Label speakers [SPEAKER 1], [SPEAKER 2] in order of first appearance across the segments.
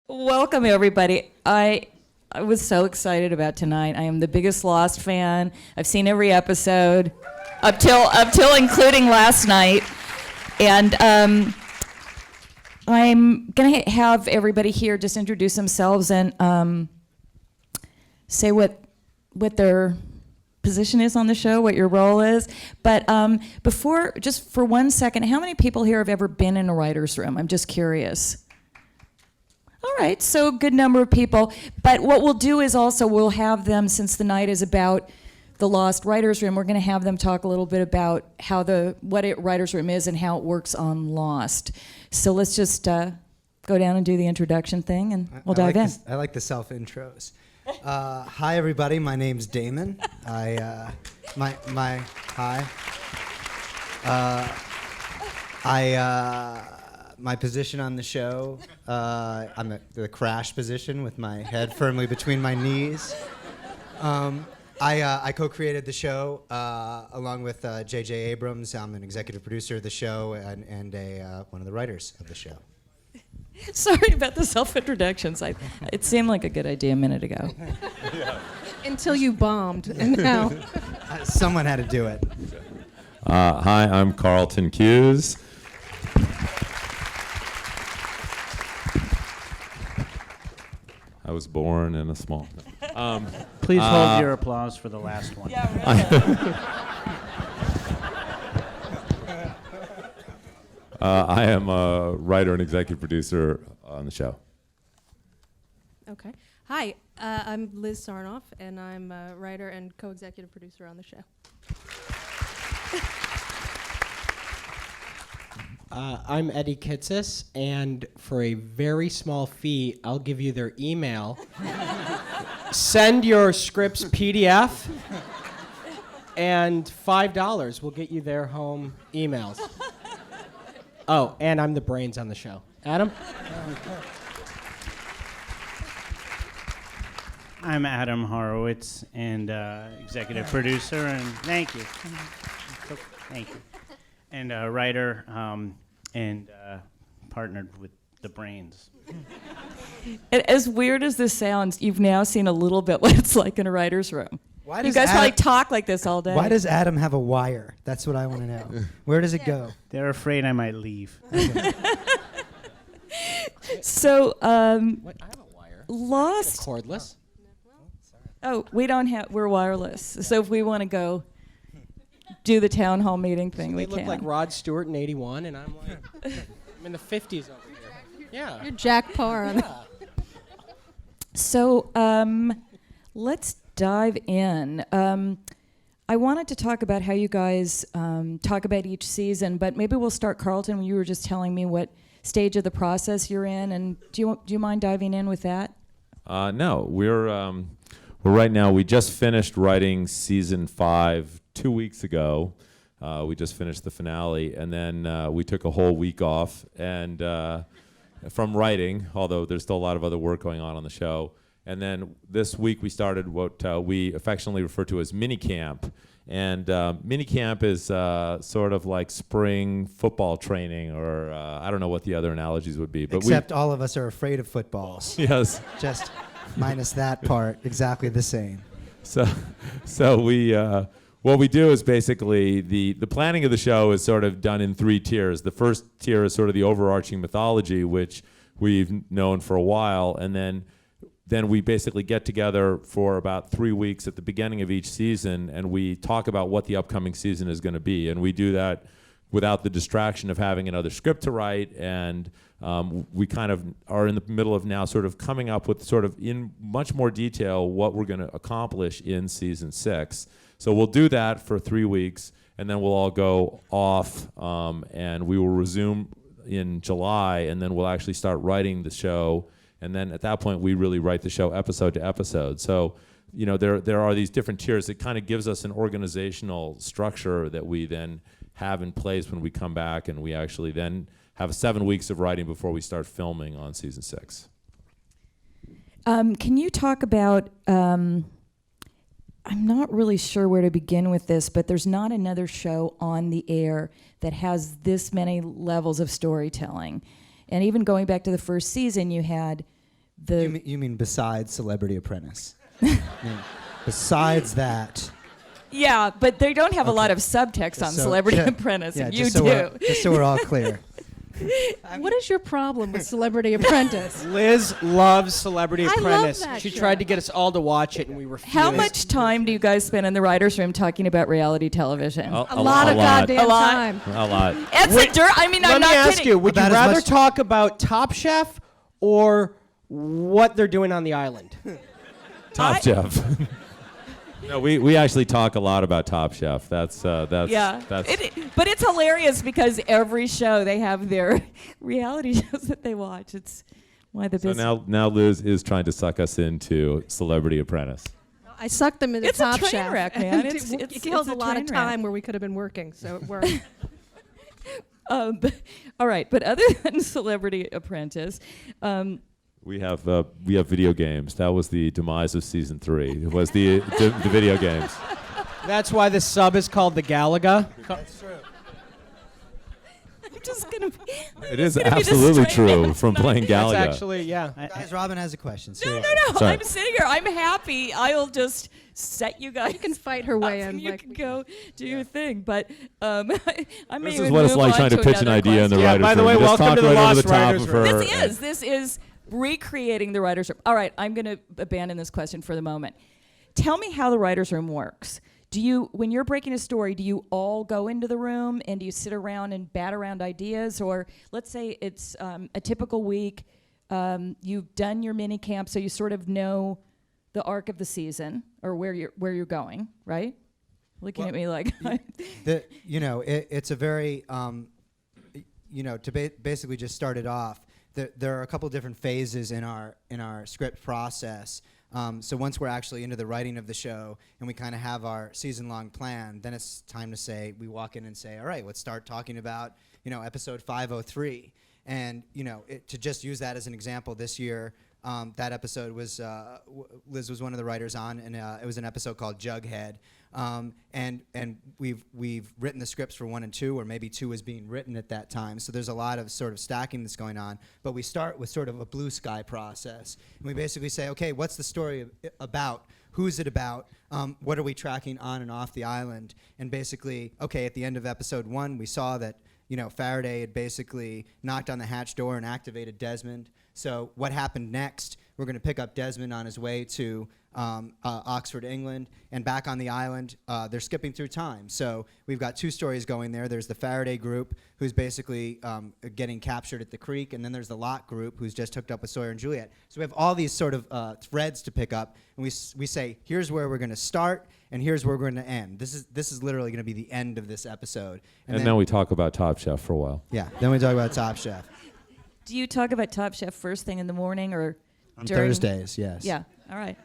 [SPEAKER 1] Welcome, everybody. I was so excited about tonight. I am the biggest Lost fan. I've seen every episode up till including last night. And I'm going to have everybody here just introduce themselves and say what their position is on the show, what your role is. But before, just for 1 second, how many people here have ever been in a writer's room? I'm just curious. All right, so a good number of people. But what we'll do is also we'll have them, since the night is about the Lost Writers' Room, we're going to have them talk a little bit about what a writer's room is and how it works on Lost. So let's just go down and do the introduction thing, and we'll dive in.
[SPEAKER 2] I like the self-intros. Hi, everybody. My name's Damon. My position on the show, I'm at the crash position with my head firmly between my knees. I co-created the show along with J.J. Abrams. I'm an executive producer of the show and one of the writers of the show.
[SPEAKER 1] Sorry about the self-introductions. It seemed like a good idea a minute ago.
[SPEAKER 3] Yeah.
[SPEAKER 4] Until you bombed, and now.
[SPEAKER 2] Someone had to do it.
[SPEAKER 3] Hi, I'm Carlton Cuse. I was born in a small...
[SPEAKER 5] Please hold your applause for the last one.
[SPEAKER 1] Yeah, right.
[SPEAKER 3] I am a writer and executive producer on the show.
[SPEAKER 4] Okay. Hi, I'm Liz Sarnoff, and I'm a writer and co-executive producer on the show.
[SPEAKER 6] I'm Eddie Kitsis, and for a very small fee, I'll give you their email. Send your scripts PDF, and $5 will get you their home emails. Oh, and I'm the brains on the show. Adam?
[SPEAKER 5] I'm Adam Horowitz, and executive producer, and thank you. Thank you. And a writer, and partnered with the brains.
[SPEAKER 1] As weird as this sounds, you've now seen a little bit what it's like in a writer's room.
[SPEAKER 2] Why
[SPEAKER 1] You
[SPEAKER 2] does
[SPEAKER 1] guys
[SPEAKER 2] Adam,
[SPEAKER 1] probably talk like this all day.
[SPEAKER 2] Why does Adam have a wire? That's what I want to know. Where does it go?
[SPEAKER 5] They're afraid I might leave.
[SPEAKER 1] So,
[SPEAKER 6] What? I have a wire.
[SPEAKER 1] Lost.
[SPEAKER 6] It's cordless.
[SPEAKER 1] Oh, we don't have. We're wireless. So if we want to go do the town hall meeting thing,
[SPEAKER 6] So
[SPEAKER 1] we
[SPEAKER 6] they look
[SPEAKER 1] can.
[SPEAKER 6] like Rod Stewart in '81, and I'm like, I'm in the '50s over here. Yeah.
[SPEAKER 4] You're Jack Parr on
[SPEAKER 6] Yeah.
[SPEAKER 1] So let's dive in. I wanted to talk about how you guys talk about each season, but maybe we'll start, Carlton. You were just telling me what stage of the process you're in, and do you mind diving in with that?
[SPEAKER 3] No, we're right now. We just finished writing season 5 2 weeks ago. We just finished the finale, and then we took a whole week off and from writing, although there's still a lot of other work going on the show. And then this week we started what we affectionately refer to as mini camp. And mini camp is sort of like spring football training, or I don't know what the other analogies would be. But
[SPEAKER 2] Except all of us are afraid of footballs.
[SPEAKER 3] yes.
[SPEAKER 2] Just minus that part, exactly the same.
[SPEAKER 3] So we what we do is basically the planning of the show is sort of done in 3 tiers. The first tier is sort of the overarching mythology, which we've known for a while, and then we basically get together for about 3 weeks at the beginning of each season, and we talk about what the upcoming season is going to be. And we do that without the distraction of having another script to write. And we kind of are in the middle of now sort of coming up with sort of in much more detail what we're going to accomplish in season 6. So we'll do that for 3 weeks, and then we'll all go off, and we will resume in July, and then we'll actually start writing the show. And then at that point, we really write the show episode to episode. So, you know, there are these different tiers. It kind of gives us an organizational structure that we then have in place when we come back, and we actually then have 7 weeks of writing before we start filming on season 6.
[SPEAKER 1] Can you talk about, I'm not really sure where to begin with this, but there's not another show on the air that has this many levels of storytelling. And even going back to the first season, you had
[SPEAKER 2] You mean besides Celebrity Apprentice? I mean, besides that.
[SPEAKER 1] Yeah, but they don't have a lot of subtext on Celebrity Apprentice, and you do.
[SPEAKER 2] Just so we're all clear.
[SPEAKER 4] What is your problem with Celebrity Apprentice?
[SPEAKER 6] Liz loves Celebrity
[SPEAKER 4] I love
[SPEAKER 6] Apprentice.
[SPEAKER 4] that
[SPEAKER 6] She
[SPEAKER 4] show.
[SPEAKER 6] tried to get us all to watch it, and we refused.
[SPEAKER 1] How much time do you guys spend in the writers' room talking about reality television?
[SPEAKER 4] A lot of goddamn
[SPEAKER 1] A lot.
[SPEAKER 4] time.
[SPEAKER 3] A lot.
[SPEAKER 1] It's a dirt. I mean,
[SPEAKER 6] Let
[SPEAKER 1] I'm
[SPEAKER 6] me
[SPEAKER 1] not
[SPEAKER 6] ask
[SPEAKER 1] kidding.
[SPEAKER 6] you, would you
[SPEAKER 2] About as
[SPEAKER 6] rather
[SPEAKER 2] much-
[SPEAKER 6] talk about Top Chef or what they're doing on the island?
[SPEAKER 3] Top Chef. No, we actually talk a lot about Top Chef. That's
[SPEAKER 1] But
[SPEAKER 3] that's
[SPEAKER 1] it's hilarious because every show they have their reality shows that they watch. It's why the
[SPEAKER 3] so
[SPEAKER 1] business.
[SPEAKER 3] now Liz is trying to suck us into Celebrity Apprentice.
[SPEAKER 4] I sucked them into
[SPEAKER 1] It's a
[SPEAKER 4] Top
[SPEAKER 1] train
[SPEAKER 4] Chef.
[SPEAKER 1] wreck, man.
[SPEAKER 4] and
[SPEAKER 1] It's
[SPEAKER 4] it kills
[SPEAKER 1] a
[SPEAKER 4] a lot of
[SPEAKER 1] train wreck.
[SPEAKER 4] time where we could have been working, so it worked.
[SPEAKER 1] All right, but other than Celebrity Apprentice,
[SPEAKER 3] We have video games. That was the demise of season 3. It was the video games.
[SPEAKER 6] That's why the sub is called the Galaga.
[SPEAKER 1] I'm just gonna.
[SPEAKER 3] It is
[SPEAKER 1] gonna be the
[SPEAKER 3] absolutely
[SPEAKER 1] straight man
[SPEAKER 3] true from
[SPEAKER 1] tonight.
[SPEAKER 3] playing
[SPEAKER 6] That's
[SPEAKER 3] Galaga.
[SPEAKER 6] actually, yeah.
[SPEAKER 2] Guys, Robin has a question.
[SPEAKER 1] No,
[SPEAKER 2] Seriously.
[SPEAKER 1] no.
[SPEAKER 3] Sorry.
[SPEAKER 1] I'm sitting here. I'm happy. I'll just set you guys.
[SPEAKER 4] You can fight her way
[SPEAKER 1] up
[SPEAKER 4] in.
[SPEAKER 1] and you
[SPEAKER 4] like-
[SPEAKER 1] can go do your thing. But I may
[SPEAKER 3] This is
[SPEAKER 1] even
[SPEAKER 3] what it's
[SPEAKER 1] move
[SPEAKER 3] like
[SPEAKER 1] on
[SPEAKER 3] trying to pitch an
[SPEAKER 1] another
[SPEAKER 3] idea in the
[SPEAKER 1] question.
[SPEAKER 6] Yeah,
[SPEAKER 3] writer's
[SPEAKER 6] by the
[SPEAKER 3] room.
[SPEAKER 6] way,
[SPEAKER 3] You just
[SPEAKER 6] welcome
[SPEAKER 3] talk
[SPEAKER 6] to the
[SPEAKER 3] right over
[SPEAKER 6] Lost
[SPEAKER 3] the top
[SPEAKER 6] Writers
[SPEAKER 3] of
[SPEAKER 6] Room.
[SPEAKER 3] her.
[SPEAKER 1] This is recreating the writer's room. All right, I'm going to abandon this question for the moment. Tell me how the writer's room works. When you're breaking a story, do you all go into the room and do you sit around and bat around ideas? Or let's say it's a typical week. You've done your mini camp, so you sort of know the arc of the season or where you're going, right? Looking at me like
[SPEAKER 2] It's a very, to basically just start it off, there are a couple different phases in our script process. So once we're actually into the writing of the show and we kind of have our season-long plan, then it's time to say, we walk in and say, all right, let's start talking about, episode 503. And, to just use that as an example, this year, that episode was, Liz was one of the writers on, and it was an episode called Jughead. And we've written the scripts for 1 and 2, or maybe 2 is being written at that time. So there's a lot of sort of stacking that's going on. But we start with sort of a blue sky process. And we basically say, okay, what's the story about? Who's it about? What are we tracking on and off the island? And basically, okay, at the end of episode 1, we saw that, Faraday had basically knocked on the hatch door and activated Desmond. So what happened next? We're going to pick up Desmond on his way to Oxford, England, and back on the island. They're skipping through time. So we've got 2 stories going there. There's the Faraday group, who's basically getting captured at the creek, and then there's the Locke group, who's just hooked up with Sawyer and Juliet. So we have all these sort of threads to pick up, and we say, here's where we're going to start, and here's where we're going to end. This is literally going to be the end of this episode.
[SPEAKER 3] And
[SPEAKER 2] then
[SPEAKER 3] now we talk about Top Chef for a while.
[SPEAKER 2] Yeah, then we talk about Top Chef.
[SPEAKER 1] do you talk about Top Chef first thing in the morning or
[SPEAKER 2] On
[SPEAKER 1] during?
[SPEAKER 2] Thursdays, yes.
[SPEAKER 1] Yeah, all right.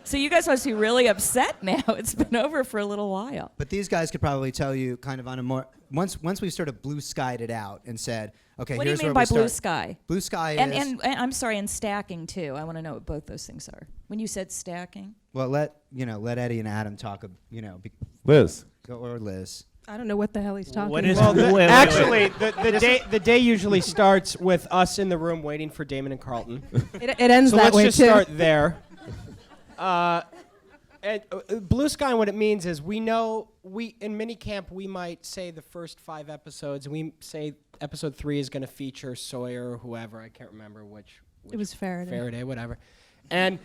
[SPEAKER 1] So you guys must be really upset now. It's been over for a little while.
[SPEAKER 2] But these guys could probably tell you kind of on a more once we've sort of blue skied it out and said, okay,
[SPEAKER 1] What do you
[SPEAKER 2] here's
[SPEAKER 1] mean
[SPEAKER 2] where
[SPEAKER 1] by
[SPEAKER 2] we start.
[SPEAKER 1] blue sky?
[SPEAKER 2] Blue sky
[SPEAKER 1] And,
[SPEAKER 2] is
[SPEAKER 1] and I'm sorry, and stacking too. I want to know what both those things are. When you said stacking,
[SPEAKER 2] well, let Eddie and Adam talk.
[SPEAKER 3] Liz.
[SPEAKER 2] Or Liz.
[SPEAKER 4] I don't know what the hell he's talking
[SPEAKER 5] What is-
[SPEAKER 4] about.
[SPEAKER 6] Well,
[SPEAKER 5] Wait, wait,
[SPEAKER 6] actually, the day usually starts with us in the room waiting for Damon and Carlton.
[SPEAKER 4] It ends
[SPEAKER 6] So
[SPEAKER 4] that
[SPEAKER 6] let's
[SPEAKER 4] way
[SPEAKER 6] just
[SPEAKER 4] too.
[SPEAKER 6] start there. And blue sky, what it means is we know in minicamp we might say the first 5 episodes, and we say episode 3 is going to feature Sawyer or whoever, I can't remember which
[SPEAKER 4] It was Faraday.
[SPEAKER 6] whatever. And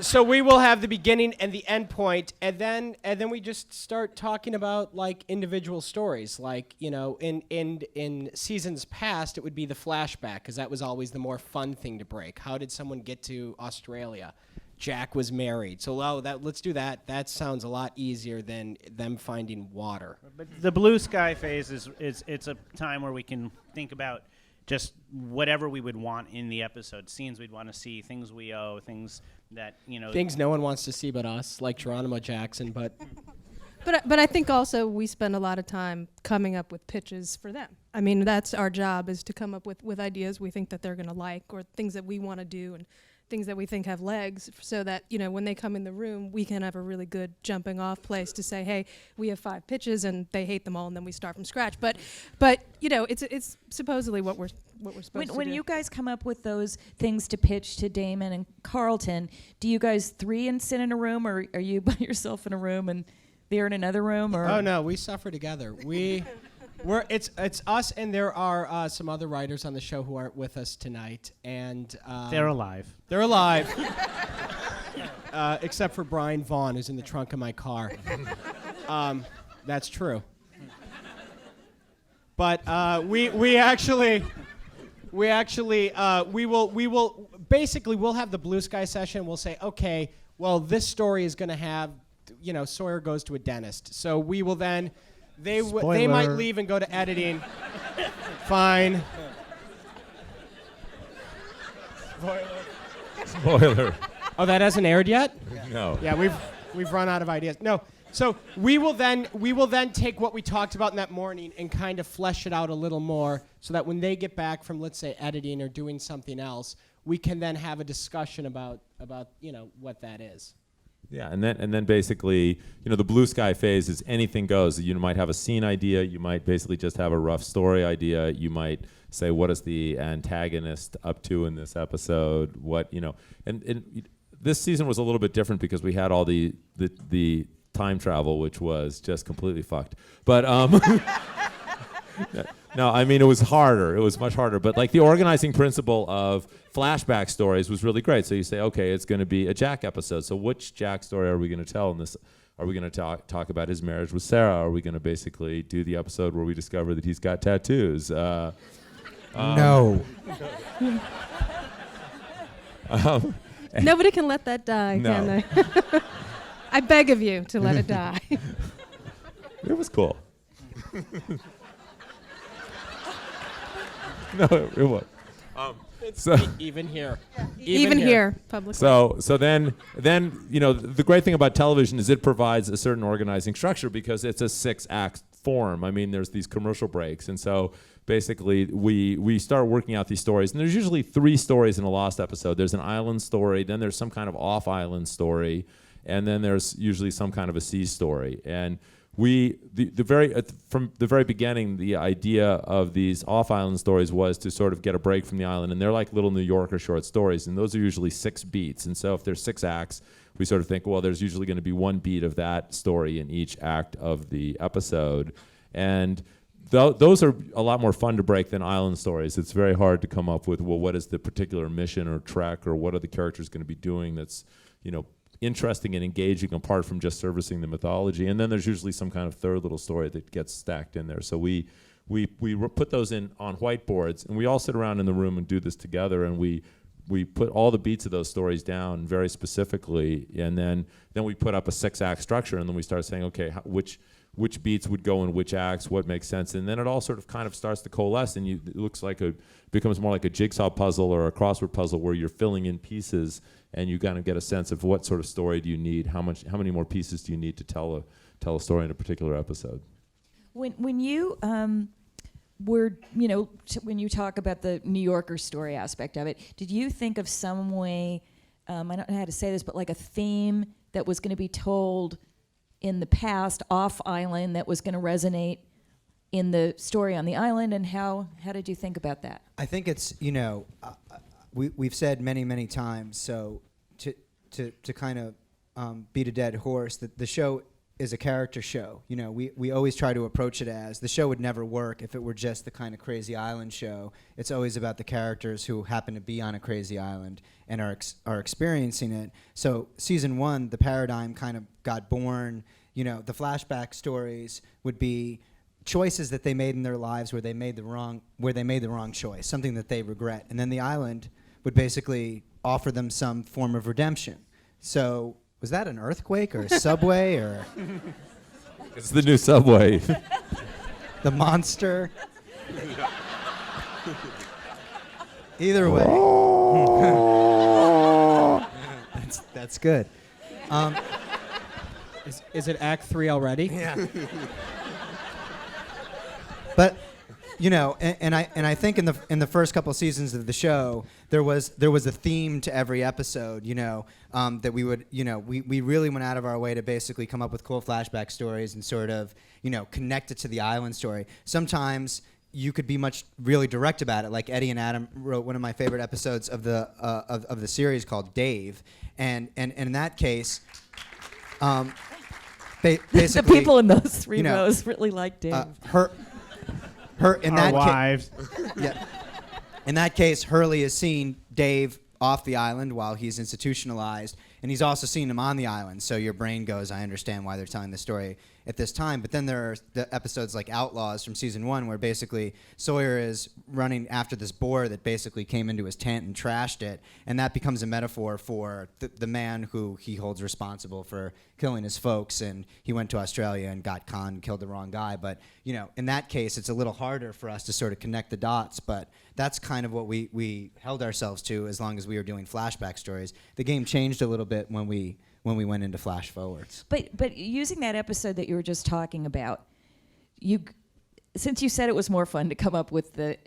[SPEAKER 6] so we will have the beginning and the end point, and then we just start talking about like individual stories. Like, in seasons past, it would be the flashback, because that was always the more fun thing to break. How did someone get to Australia? Jack was married. So let's do that. That sounds a lot easier than them finding water.
[SPEAKER 5] But the blue sky phase is it's a time where we can think about just whatever we would want in the episode, scenes we'd want to see, things we owe, things that,
[SPEAKER 6] Things no one wants to see but us, like Geronimo Jackson, but
[SPEAKER 4] But I think also we spend a lot of time coming up with pitches for them. I mean, that's our job, is to come up with ideas we think that they're going to like, or things that we want to do, and things that we think have legs, so that, when they come in the room, we can have a really good jumping off place to say, hey, we have 5 pitches and they hate them all, and then we start from scratch. But it's supposedly what we're what we're supposed to
[SPEAKER 1] When
[SPEAKER 4] do.
[SPEAKER 1] you guys come up with those things to pitch to Damon and Carlton, do you guys three and sit in a room, or are you by yourself in a room and they're in another room? Or
[SPEAKER 6] Oh no, we suffer together. It's us, and there are some other writers on the show who aren't with us tonight, and
[SPEAKER 5] They're alive.
[SPEAKER 6] They're alive, except for Brian Vaughn, who's in the trunk of my car. That's true. But we will basically we'll have the blue sky session. We'll say, okay, well, this story is going to have, Sawyer goes to a dentist. So we will then, they might
[SPEAKER 5] Spoiler.
[SPEAKER 6] leave and go to editing. Fine.
[SPEAKER 3] Spoiler.
[SPEAKER 6] Oh, that hasn't aired yet?
[SPEAKER 3] No.
[SPEAKER 6] Yeah, we've run out of ideas. No. So we will then take what we talked about in that morning and kind of flesh it out a little more, so that when they get back from, let's say, editing or doing something else, we can then have a discussion about what that is.
[SPEAKER 3] Yeah, and then basically, the blue sky phase is anything goes. You might have a scene idea. You might basically just have a rough story idea. You might say, what is the antagonist up to in this episode? And this season was a little bit different because we had all the time travel, which was just completely fucked. But no, I mean, it was harder. It was much harder. But like the organizing principle of flashback stories was really great. So you say, okay, it's going to be a Jack episode. So which Jack story are we going to tell in this? Are we going to talk about his marriage with Sarah? Are we going to basically do the episode where we discover that he's got tattoos?
[SPEAKER 2] No.
[SPEAKER 4] Nobody can let that die,
[SPEAKER 3] No.
[SPEAKER 4] can they? I beg of you to let it die.
[SPEAKER 3] It was cool. No, it was. So
[SPEAKER 6] Even here.
[SPEAKER 4] Even here, publicly.
[SPEAKER 3] So then the great thing about television is it provides a certain organizing structure because it's a 6-act form. I mean, there's these commercial breaks, and so basically we start working out these stories, and there's usually 3 stories in a Lost episode. There's an island story, then there's some kind of off-island story, and then there's usually some kind of a sea story. And from the very beginning, the idea of these off-island stories was to sort of get a break from the island, and they're like little New Yorker short stories, and those are usually 6 beats. And so if there's 6 acts, we sort of think, well, there's usually going to be 1 beat of that story in each act of the episode. And those are a lot more fun to break than island stories. It's very hard to come up with, well, what is the particular mission or trek, or what are the characters going to be doing that's, interesting and engaging apart from just servicing the mythology. And then there's usually some kind of third little story that gets stacked in there. So we put those in on whiteboards, and we all sit around in the room and do this together, and we put all the beats of those stories down very specifically, and then we put up a 6-act structure, and then we start saying, okay, which beats would go in which acts, what makes sense, and then it all sort of kind of starts to coalesce, and it looks like becomes more like a jigsaw puzzle or a crossword puzzle where you're filling in pieces, and you kind of get a sense of what sort of story do you need, how many more pieces do you need to tell a story in a particular episode.
[SPEAKER 1] When you when you talk about the New Yorker story aspect of it, did you think of some way, I don't know how to say this, but like a theme that was going to be told in the past off island that was going to resonate in the story on the island, and how did you think about that?
[SPEAKER 2] I think it's, we've said many times, so to kind of beat a dead horse, that the show is a character show. We always try to approach it as the show would never work if it were just the kind of crazy island show. It's always about the characters who happen to be on a crazy island and are experiencing it. So season 1, the paradigm kind of got born. The flashback stories would be choices that they made in their lives where they made the wrong choice, something that they regret, and then the island would basically offer them some form of redemption. So was that an earthquake or a subway or
[SPEAKER 3] It's the new subway.
[SPEAKER 2] the monster? Either way, that's good.
[SPEAKER 6] Is it Act 3 already?
[SPEAKER 2] Yeah. But and I think in the first couple seasons of the show there was a theme to every episode, that we would, we really went out of our way to basically come up with cool flashback stories and sort of, connect it to the island story. Sometimes you could be really direct about it. Like Eddie and Adam wrote one of my favorite episodes of the series called Dave, and in that case, basically
[SPEAKER 1] The people in those three
[SPEAKER 2] you know,
[SPEAKER 1] rows really like Dave.
[SPEAKER 2] her in
[SPEAKER 5] Our
[SPEAKER 2] that
[SPEAKER 5] wives.
[SPEAKER 2] yeah. In that case, Hurley has seen Dave off the island while he's institutionalized, and he's also seen him on the island. So your brain goes, I understand why they're telling the story at this time. But then there are the episodes like Outlaws from season 1, where basically Sawyer is running after this boar that basically came into his tent and trashed it, and that becomes a metaphor for the man who he holds responsible for killing his folks, and he went to Australia and got conned and killed the wrong guy. But in that case, it's a little harder for us to sort of connect the dots, but that's kind of what we held ourselves to as long as we were doing flashback stories. The game changed a little bit when we went into flash forwards.
[SPEAKER 1] But using that episode that you were just talking about, since you said it was more fun to come up with the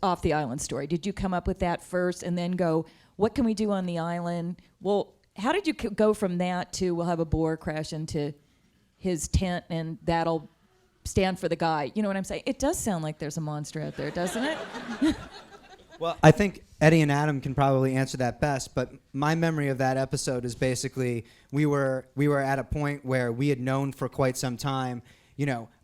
[SPEAKER 1] off the island story, did you come up with that first and then go, what can we do on the island? Well, how did you go from that to we'll have a boar crash into his tent and that'll stand for the guy? You know what I'm saying? It does sound like there's a monster out there, doesn't it?
[SPEAKER 2] Well, I think Eddie and Adam can probably answer that best, but my memory of that episode is basically we were at a point where we had known for quite some time,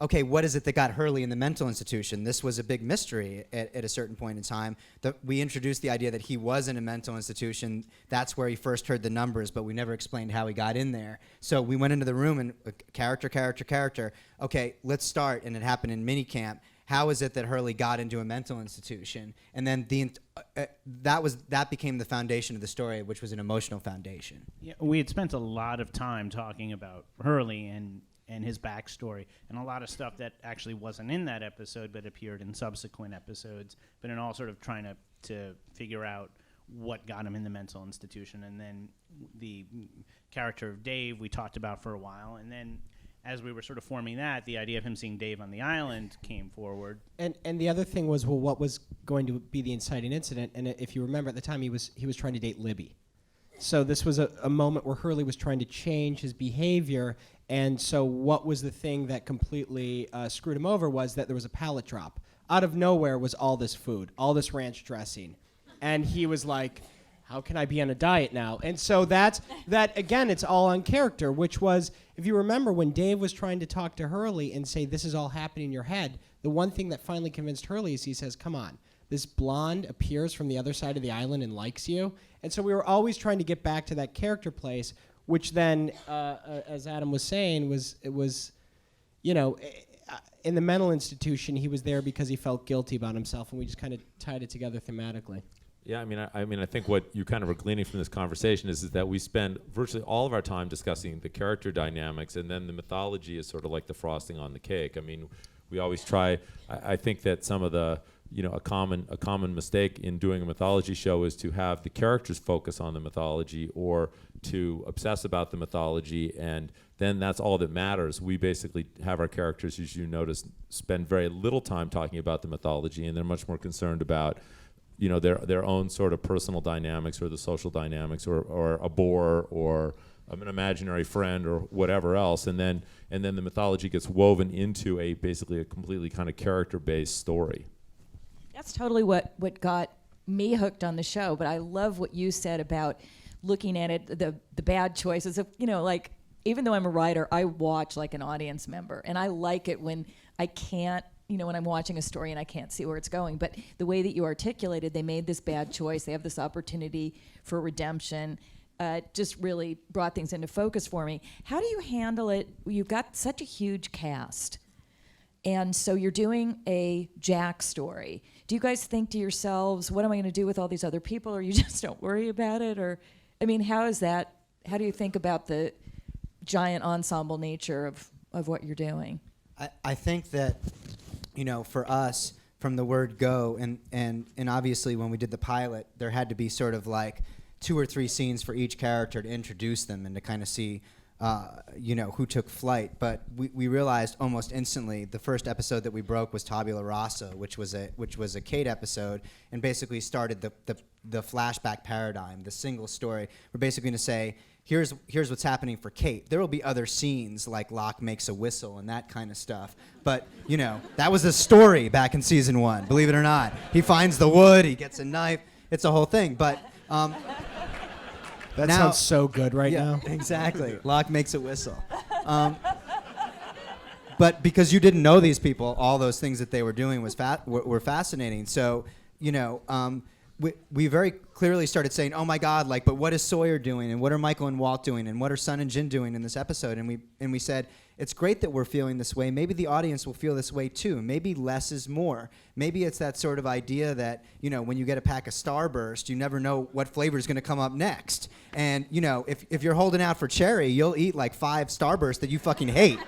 [SPEAKER 2] okay, what is it that got Hurley in the mental institution? This was a big mystery at a certain point in time. We introduced the idea that he was in a mental institution. That's where he first heard the numbers, but we never explained how he got in there. So we went into the room and character. Okay, let's start, and it happened in minicamp. How is it that Hurley got into a mental institution? And then that became the foundation of the story, which was an emotional foundation.
[SPEAKER 5] Yeah, we had spent a lot of time talking about Hurley and his backstory, and a lot of stuff that actually wasn't in that episode but appeared in subsequent episodes, but in all sort of trying to figure out what got him in the mental institution. And then the character of Dave we talked about for a while, and then as we were sort of forming that, the idea of him seeing Dave on the island came forward.
[SPEAKER 6] And the other thing was, well, what was going to be the inciting incident? And if you remember at the time, he was trying to date Libby. So this was a moment where Hurley was trying to change his behavior. And so what was the thing that completely screwed him over was that there was a pallet drop. Out of nowhere was all this food, all this ranch dressing. And he was like, how can I be on a diet now? And so that again, it's all on character, which was, if you remember, when Dave was trying to talk to Hurley and say, this is all happening in your head, the one thing that finally convinced Hurley is he says, come on, this blonde appears from the other side of the island and likes you. And so we were always trying to get back to that character place, which then, as Adam was saying, it was, in the mental institution, he was there because he felt guilty about himself, and we just kind of tied it together thematically.
[SPEAKER 3] Yeah, I mean, I think what you kind of are gleaning from this conversation is that we spend virtually all of our time discussing the character dynamics, and then the mythology is sort of like the frosting on the cake. I mean, we always try. I think that some of the, a common mistake in doing a mythology show is to have the characters focus on the mythology or to obsess about the mythology, and then that's all that matters. We basically have our characters, as you notice, spend very little time talking about the mythology, and they're much more concerned about their own sort of personal dynamics or the social dynamics or a bore or an imaginary friend or whatever else, and then the mythology gets woven into basically a completely kind of character-based story.
[SPEAKER 1] That's totally what got me hooked on the show, but I love what you said about looking at it, the bad choices of, like, even though I'm a writer, I watch like an audience member, and I like it when I can't, when I'm watching a story and I can't see where it's going. But the way that you articulated, they made this bad choice, they have this opportunity for redemption, just really brought things into focus for me. How do you handle it? You've got such a huge cast, and so you're doing a Jack story. Do you guys think to yourselves, what am I going to do with all these other people, or you just don't worry about it? Or, how is that? How do you think about the giant ensemble nature of what you're doing?
[SPEAKER 2] I think that, for us, from the word go, and obviously when we did the pilot, there had to be sort of like 2 or 3 scenes for each character to introduce them and to kind of see, who took flight. But we realized almost instantly the first episode that we broke was Tabula Rasa, which was a Kate episode, and basically started the flashback paradigm, the single story. We're basically going to say, here's what's happening for Kate. There will be other scenes like Locke makes a whistle and that kind of stuff. But, you know, that was a story back in season 1, believe it or not. He finds the wood, he gets a knife, it's a whole thing. But
[SPEAKER 6] That
[SPEAKER 2] now,
[SPEAKER 6] sounds so good right
[SPEAKER 2] yeah,
[SPEAKER 6] now.
[SPEAKER 2] exactly. Locke makes a whistle. But because you didn't know these people, all those things that they were doing were fascinating. So, you know, we very clearly started saying, oh my God, like, but what is Sawyer doing, and what are Michael and Walt doing, and what are Sun and Jin doing in this episode? And we said, it's great that we're feeling this way. Maybe the audience will feel this way too. Maybe less is more. Maybe it's that sort of idea that, you know, when you get a pack of Starburst, you never know what flavor is going to come up next. And, you know, if you're holding out for cherry, you'll eat like 5 Starbursts that you fucking hate.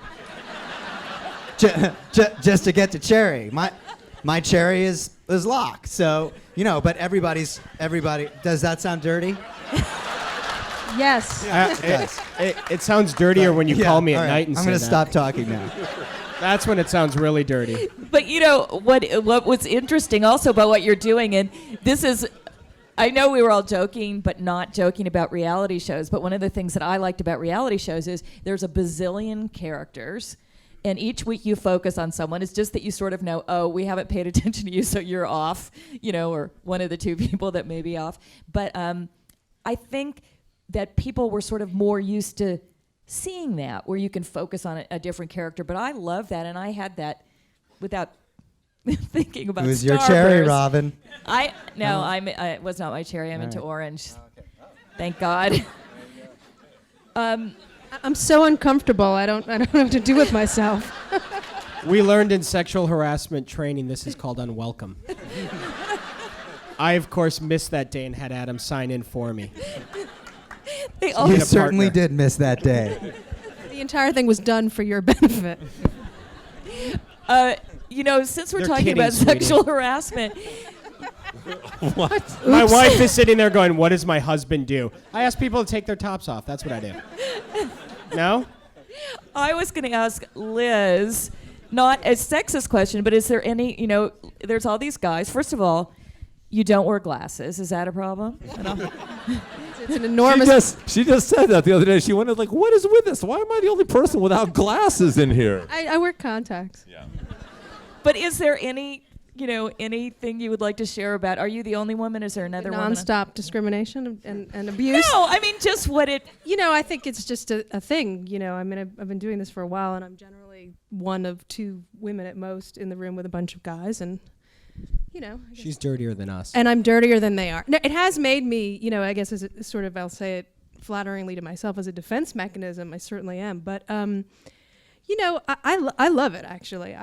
[SPEAKER 2] Just to get to cherry. My cherry is Locke. So, you know, but everybody, does that sound dirty?
[SPEAKER 4] Yes.
[SPEAKER 6] It sounds dirtier when you
[SPEAKER 2] Yeah,
[SPEAKER 6] call me
[SPEAKER 2] all
[SPEAKER 6] at
[SPEAKER 2] right.
[SPEAKER 6] night and
[SPEAKER 2] I'm
[SPEAKER 6] say
[SPEAKER 2] gonna
[SPEAKER 6] that.
[SPEAKER 2] stop talking now.
[SPEAKER 6] That's when it sounds really dirty.
[SPEAKER 1] But you know what was interesting also about what you're doing, and this is, I know we were all joking, but not joking about reality shows. But one of the things that I liked about reality shows is there's a bazillion characters, and each week you focus on someone. It's just that you sort of know, oh, we haven't paid attention to you, so you're off, you know, or one of the 2 people that may be off. But I think that people were sort of more used to seeing that, where you can focus on a different character. But I love that, and I had that without thinking about.
[SPEAKER 2] It was your cherry, Robin.
[SPEAKER 1] It was not my cherry. I'm into orange. Oh, okay. Thank God.
[SPEAKER 4] I'm so uncomfortable. I don't know what to do with myself.
[SPEAKER 6] We learned in sexual harassment training this is called unwelcome. I, of course, missed that day and had Adam sign in for me.
[SPEAKER 1] They
[SPEAKER 2] You
[SPEAKER 1] all
[SPEAKER 6] Being a
[SPEAKER 2] certainly
[SPEAKER 6] partner.
[SPEAKER 2] did miss that day.
[SPEAKER 4] The entire thing was done for your benefit.
[SPEAKER 1] you know, since we're
[SPEAKER 6] They're
[SPEAKER 1] talking
[SPEAKER 6] kidding,
[SPEAKER 1] about
[SPEAKER 6] sweetie.
[SPEAKER 1] sexual harassment,
[SPEAKER 3] What?
[SPEAKER 6] My wife is sitting there going, what does my husband do? I ask people to take their tops off. That's what I do. No?
[SPEAKER 1] I was going to ask Liz, not a sexist question, but is there any, you know, there's all these guys. First of all, you don't wear glasses. Is that a problem?
[SPEAKER 4] It's an enormous.
[SPEAKER 3] She just said that the other day. She wondered, like, what is with this? Why am I the only person without glasses in here?
[SPEAKER 4] I wear contacts.
[SPEAKER 3] Yeah.
[SPEAKER 1] But is there any, you know, anything you would like to share about? Are you the only woman? Is there another woman?
[SPEAKER 4] Non-stop discrimination and abuse.
[SPEAKER 1] No, I mean just what it.
[SPEAKER 4] You know, I think it's just a thing. You know, I mean, I've been doing this for a while, and I'm generally one of 2 women at most in the room with a bunch of guys, and you know.
[SPEAKER 6] She's dirtier than us.
[SPEAKER 4] And I'm dirtier than they are. No, it has made me, you know, I guess as a sort of, I'll say it flatteringly to myself, as a defense mechanism, I certainly am. But, you know, I love it, actually.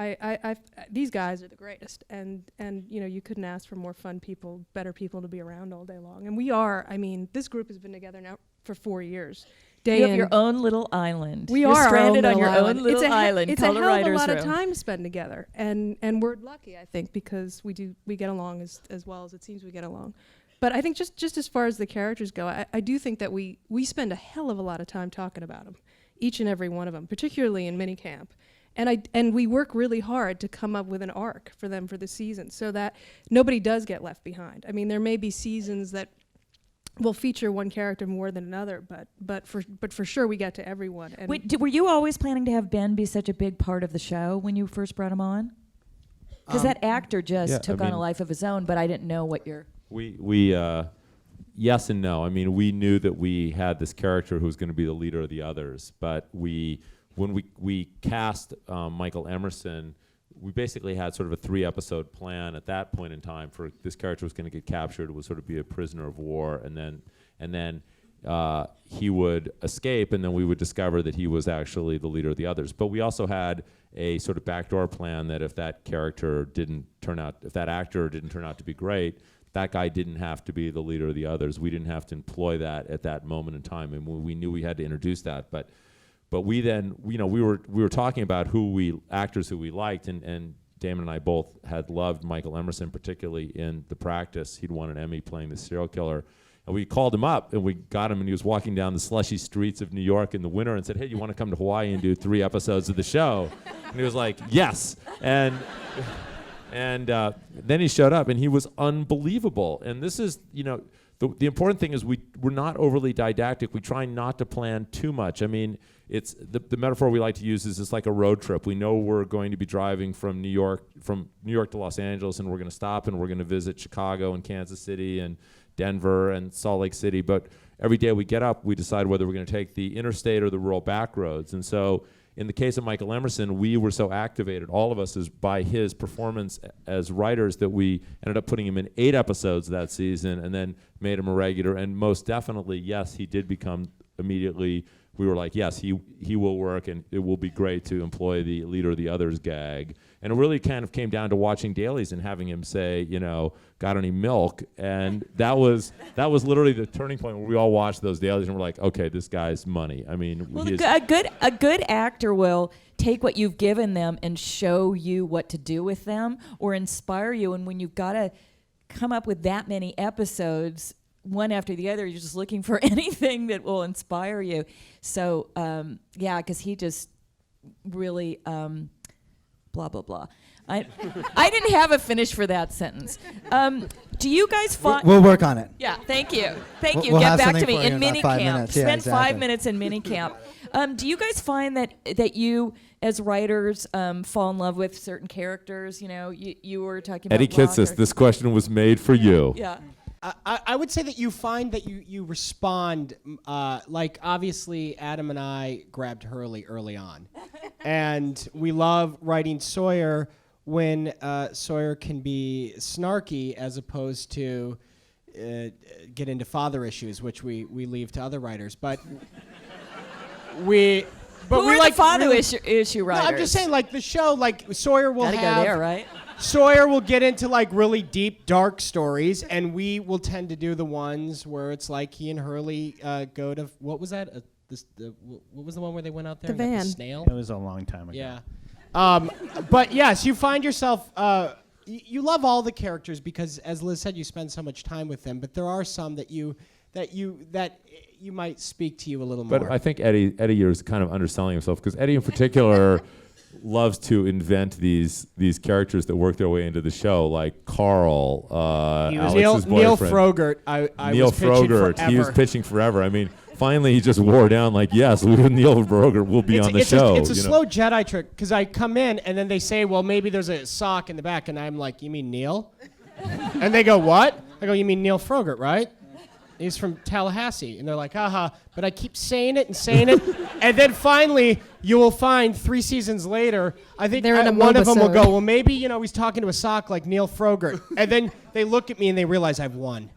[SPEAKER 4] These guys are the greatest. And, you know, you couldn't ask for more fun people, better people to be around all day long. And we are, I mean, this group has been together now for 4 years.
[SPEAKER 1] You have your own little island.
[SPEAKER 4] We
[SPEAKER 1] You're
[SPEAKER 4] are
[SPEAKER 1] stranded
[SPEAKER 4] our
[SPEAKER 1] on your
[SPEAKER 4] island.
[SPEAKER 1] own little island
[SPEAKER 4] It's
[SPEAKER 1] called
[SPEAKER 4] a
[SPEAKER 1] a
[SPEAKER 4] hell of a
[SPEAKER 1] writer's
[SPEAKER 4] lot
[SPEAKER 1] room.
[SPEAKER 4] of time to spend together, and we're lucky, I think, because we get along as well as it seems we get along. But I think just as far as the characters go, I do think that we spend a hell of a lot of time talking about them, each and every one of them, particularly in minicamp. And we work really hard to come up with an arc for them for the season, so that nobody does get left behind. I mean, there may be seasons that will feature one character more than another, but for sure we get to everyone. And
[SPEAKER 1] Wait, were you always planning to have Ben be such a big part of the show when you first brought him on? Because that actor just
[SPEAKER 3] yeah,
[SPEAKER 1] took
[SPEAKER 3] I
[SPEAKER 1] on a
[SPEAKER 3] mean-
[SPEAKER 1] life of his own, but I didn't know what your.
[SPEAKER 3] We yes and no. I mean, we knew that we had this character who was going to be the leader of the others, but when we cast Michael Emerson, we basically had sort of a 3-episode plan at that point in time for this character was going to get captured, would sort of be a prisoner of war, and then he would escape, and then we would discover that he was actually the leader of the others. But we also had a sort of backdoor plan that if that actor didn't turn out to be great, that guy didn't have to be the leader of the others. We didn't have to employ that at that moment in time, and we knew we had to introduce that. But we then, you know, we were talking about actors who we liked, and Damon and I both had loved Michael Emerson, particularly in The Practice. He'd won an Emmy playing the serial killer. And we called him up, and we got him, and he was walking down the slushy streets of New York in the winter and said, hey, you want to come to Hawaii and do 3 episodes of the show? And he was like, yes. And then he showed up, and he was unbelievable. And this is, you know, the important thing is we're not overly didactic. We try not to plan too much. I mean, it's the metaphor we like to use is it's like a road trip. We know we're going to be driving from New York to Los Angeles, and we're going to stop and we're going to visit Chicago and Kansas City and Denver and Salt Lake City. But every day we get up, we decide whether we're going to take the interstate or the rural back roads. And so in the case of Michael Emerson, we were so activated, all of us, is by his performance as writers that we ended up putting him in 8 episodes that season and then made him a regular. And most definitely, yes, he did become immediately, we were like, yes, he will work, and it will be great to employ the leader of the others gag. And it really kind of came down to watching dailies and having him say, got any milk? And that was literally the turning point where we all watched those dailies and we're like, okay, this guy's money. I mean,
[SPEAKER 1] well, a good actor will take what you've given them and show you what to do with them or inspire you. And when you've got to come up with that many episodes, one after the other, you're just looking for anything that will inspire you. So, because he just really blah, blah, blah. I didn't have a finish for that sentence. Do you guys find...
[SPEAKER 2] We'll work on it.
[SPEAKER 1] Yeah, thank you. Thank you.
[SPEAKER 2] We'll
[SPEAKER 1] Get
[SPEAKER 2] have
[SPEAKER 1] back to
[SPEAKER 2] something
[SPEAKER 1] me
[SPEAKER 2] for you
[SPEAKER 1] in
[SPEAKER 2] in about 5
[SPEAKER 1] minicamp.
[SPEAKER 2] minutes. Yeah,
[SPEAKER 1] Spend
[SPEAKER 2] exactly.
[SPEAKER 1] 5 minutes in minicamp. Do you guys find that you, as writers, fall in love with certain characters? You were talking about
[SPEAKER 3] Eddie Kitsis, this question was made for you.
[SPEAKER 1] Yeah.
[SPEAKER 6] I would say that you find that you respond, like obviously Adam and I grabbed Hurley early on. And we love writing Sawyer when Sawyer can be snarky as opposed to get into father issues, which we leave to other writers. But
[SPEAKER 1] Who are the father issue writers?
[SPEAKER 6] No, I'm just saying, like the show, like Sawyer will
[SPEAKER 1] Gotta
[SPEAKER 6] have...
[SPEAKER 1] go there, right?
[SPEAKER 6] Sawyer will get into like really deep, dark stories, and we will tend to do the ones where it's like he and Hurley go to, what was that? What was the one where they went out there?
[SPEAKER 4] The
[SPEAKER 6] and got
[SPEAKER 4] van.
[SPEAKER 6] the snail.
[SPEAKER 5] It was a long time ago.
[SPEAKER 6] Yeah. But yes, you find yourself. You love all the characters because, as Liz said, you spend so much time with them. But there are some that you might speak to you a little more.
[SPEAKER 3] But I think Eddie is kind of underselling himself because Eddie in particular loves to invent these characters that work their way into the show, like Carl, Alex's
[SPEAKER 6] Neil
[SPEAKER 3] boyfriend.
[SPEAKER 6] Frogert.
[SPEAKER 3] Neil
[SPEAKER 6] was pitching
[SPEAKER 3] Frogert.
[SPEAKER 6] forever.
[SPEAKER 3] He was pitching forever. I mean, finally he just wore down like, yes, Neil Frogert will be on the show.
[SPEAKER 6] It's a slow Jedi trick because I come in and then they say, well, maybe there's a sock in the back, and I'm like, you mean Neil? And they go, what? I go, you mean Neil Frogert, right? He's from Tallahassee. And they're like, haha. But I keep saying it. And then finally, you will find 3 seasons later, I think
[SPEAKER 4] They're in a
[SPEAKER 6] one of them will
[SPEAKER 4] mobisode.
[SPEAKER 6] go, well, maybe, he's talking to a sock like Neil Frogert. And then they look at me and they realize I've won.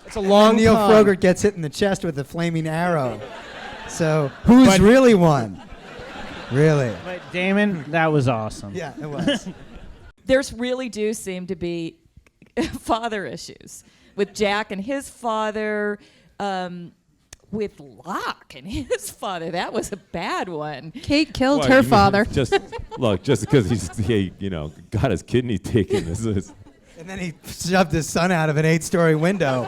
[SPEAKER 6] It's a long
[SPEAKER 2] Neil
[SPEAKER 6] con.
[SPEAKER 2] Frogert gets hit in the chest with a flaming arrow. So who's really won? Really?
[SPEAKER 5] But Damon, that was awesome.
[SPEAKER 2] Yeah, it was.
[SPEAKER 1] There's really do seem to be father issues with Jack and his father, with Locke and his father. That was a bad one.
[SPEAKER 4] Kate killed
[SPEAKER 3] Well,
[SPEAKER 4] her
[SPEAKER 3] you mean
[SPEAKER 4] father.
[SPEAKER 3] Just because he got his kidney taken.
[SPEAKER 2] And then he shoved his son out of an 8-story window.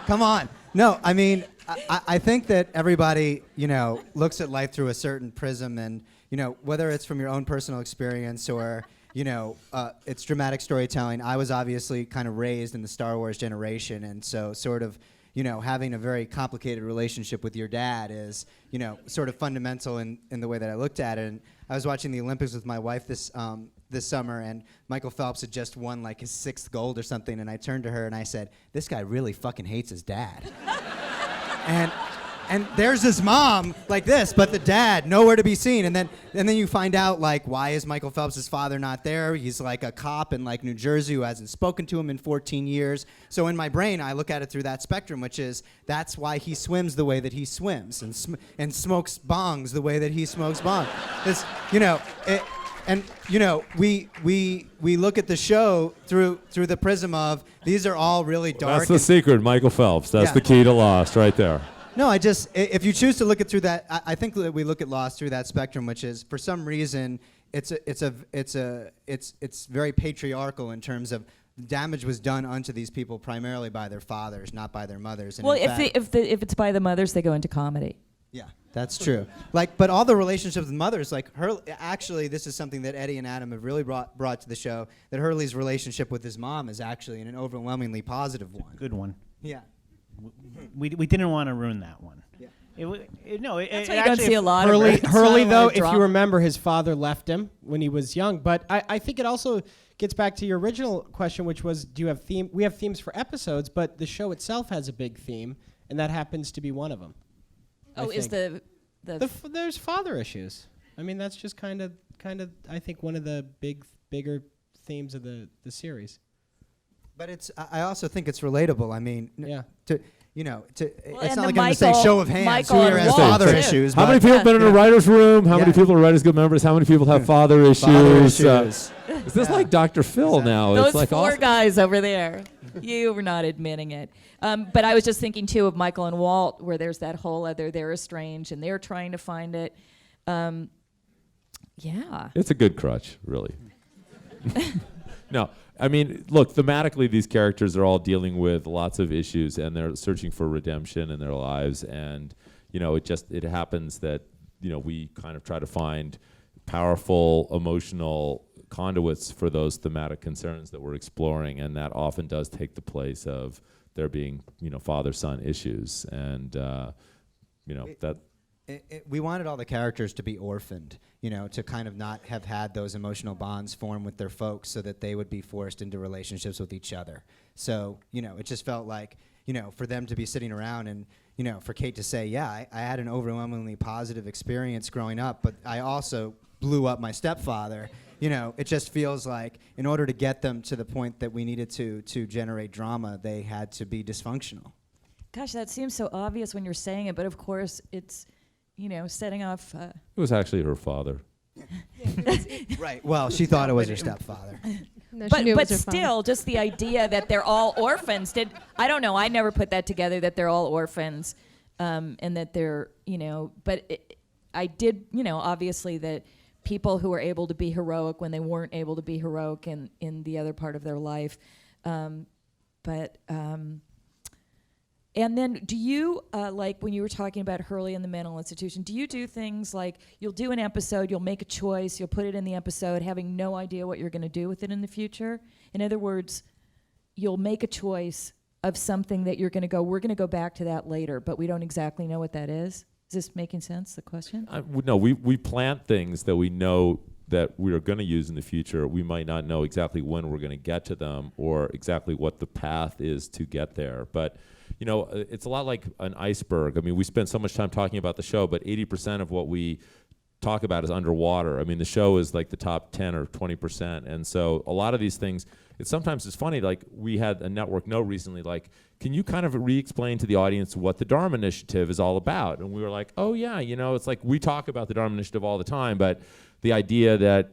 [SPEAKER 2] Come on. No, I mean, I think that everybody, looks at life through a certain prism, and, whether it's from your own personal experience or, it's dramatic storytelling. I was obviously kind of raised in the Star Wars generation, and so sort of, having a very complicated relationship with your dad is, sort of fundamental in the way that I looked at it. And I was watching the Olympics with my wife this summer, and Michael Phelps had just won like his 6th gold or something, and I turned to her and I said, this guy really fucking hates his dad. And there's his mom like this, but the dad nowhere to be seen. And then you find out, like, why is Michael Phelps' father not there? He's like a cop in like New Jersey who hasn't spoken to him in 14 years. So in my brain, I look at it through that spectrum, which is that's why he swims the way that he swims and smokes bongs the way that he smokes bongs. We look at the show through the prism of these are all really dark.
[SPEAKER 3] That's the secret, Michael Phelps. That's the key to Lost, right there.
[SPEAKER 2] No, if you choose to look at through that, I think that we look at Lost through that spectrum, which is for some reason it's very patriarchal in terms of damage was done unto these people primarily by their fathers, not by their mothers. And
[SPEAKER 1] Well,
[SPEAKER 2] in fact,
[SPEAKER 1] if it's by the mothers, they go into comedy.
[SPEAKER 2] Yeah, that's true. But all the relationships with mothers, like actually, this is something that Eddie and Adam have really brought to the show, that Hurley's relationship with his mom is actually an overwhelmingly positive one.
[SPEAKER 5] Good one.
[SPEAKER 2] Yeah.
[SPEAKER 5] We didn't want to ruin that one.
[SPEAKER 2] Yeah.
[SPEAKER 1] That's why you don't see a lot of
[SPEAKER 6] Hurley,
[SPEAKER 1] her.
[SPEAKER 6] Hurley
[SPEAKER 1] It's not a lot
[SPEAKER 6] though,
[SPEAKER 1] of
[SPEAKER 6] if
[SPEAKER 1] drama.
[SPEAKER 6] you remember, his father left him when he was young. But I think it also gets back to your original question, which was, do you have theme? We have themes for episodes, but the show itself has a big theme, and that happens to be one of them.
[SPEAKER 1] Oh, is the
[SPEAKER 6] There's father issues. I mean, that's just kind of I think one of the bigger themes of the series.
[SPEAKER 2] But I also think it's relatable. I mean,
[SPEAKER 6] Yeah.
[SPEAKER 2] it's
[SPEAKER 1] and
[SPEAKER 2] not
[SPEAKER 1] the
[SPEAKER 2] like I'm going to say show of hands
[SPEAKER 1] Michael
[SPEAKER 2] who
[SPEAKER 1] and
[SPEAKER 2] here has
[SPEAKER 1] Walt,
[SPEAKER 2] father
[SPEAKER 1] too.
[SPEAKER 2] issues.
[SPEAKER 3] How many
[SPEAKER 2] but-
[SPEAKER 3] people have been in a writer's room? How many
[SPEAKER 2] Yeah.
[SPEAKER 3] people are Writers Guild members? How many people have father issues?
[SPEAKER 2] Father issues.
[SPEAKER 3] Is this like Dr. Phil now?
[SPEAKER 1] Those
[SPEAKER 3] It's like
[SPEAKER 1] four
[SPEAKER 3] awesome.
[SPEAKER 1] guys over there. You were not admitting it. But I was just thinking, too, of Michael and Walt, where there's that whole other, they're estranged, and they're trying to find it. Yeah.
[SPEAKER 3] It's a good crutch, really. No, I mean, look, thematically, these characters are all dealing with lots of issues, and they're searching for redemption in their lives. And, it happens that, we kind of try to find powerful, emotional conduits for those thematic concerns that we're exploring. And that often does take the place of there being, father-son issues. And, that...
[SPEAKER 2] We wanted all the characters to be orphaned, to kind of not have had those emotional bonds form with their folks so that they would be forced into relationships with each other. So, it just felt like, for them to be sitting around and, for Kate to say, yeah, I had an overwhelmingly positive experience growing up, but I also blew up my stepfather. It just feels like in order to get them to the point that we needed to generate drama, they had to be dysfunctional.
[SPEAKER 1] Gosh, that seems so obvious when you're saying it, but of course it's, setting off...
[SPEAKER 3] It was actually her father.
[SPEAKER 2] Right. Well, she thought it was her stepfather.
[SPEAKER 4] No, she
[SPEAKER 1] But
[SPEAKER 4] knew it was her
[SPEAKER 1] still, just the idea that they're all orphans. I don't know. I never put that together that they're all orphans, and that they're I did obviously that people who were able to be heroic when they weren't able to be heroic in the other part of their life, And then do you, like when you were talking about Hurley and the mental institution, do you do things like you'll do an episode, you'll make a choice, you'll put it in the episode having no idea what you're going to do with it in the future? In other words, you'll make a choice of something that you're going to go, we're going to go back to that later, but we don't exactly know what that is? Is this making sense, the question?
[SPEAKER 3] No, we plant things that we know that we are going to use in the future. We might not know exactly when we're going to get to them or exactly what the path is to get there. But it's a lot like an iceberg. I mean, we spend so much time talking about the show, but 80% of what we talk about is underwater. I mean, the show is like the top 10 or 20%. And so a lot of these things, it's funny, like we had a network note recently, like, can you kind of re-explain to the audience what the Dharma Initiative is all about? And we were like, oh yeah, it's like we talk about the Dharma Initiative all the time, but the idea that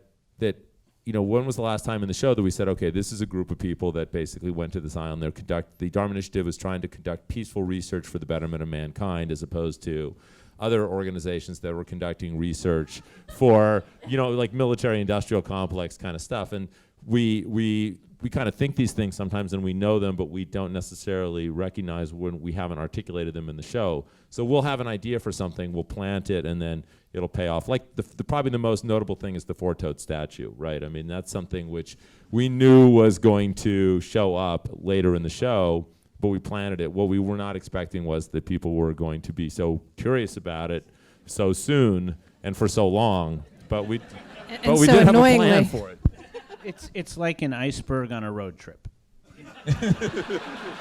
[SPEAKER 3] when was the last time in the show that we said, okay, this is a group of people that basically went to this island. The Dharma Initiative was trying to conduct peaceful research for the betterment of mankind, as opposed to other organizations that were conducting research for, like military-industrial complex kind of stuff. And we kind of think these things sometimes and we know them, but we don't necessarily recognize when we haven't articulated them in the show. So we'll have an idea for something, we'll plant it, and then it'll pay off. Like probably the most notable thing is the four-toed statue, right? I mean, that's something which we knew was going to show up later in the show, but we planted it. What we were not expecting was that people were going to be so curious about it so soon and for so long. But we did have a plan for it.
[SPEAKER 5] It's like an iceberg on a road trip.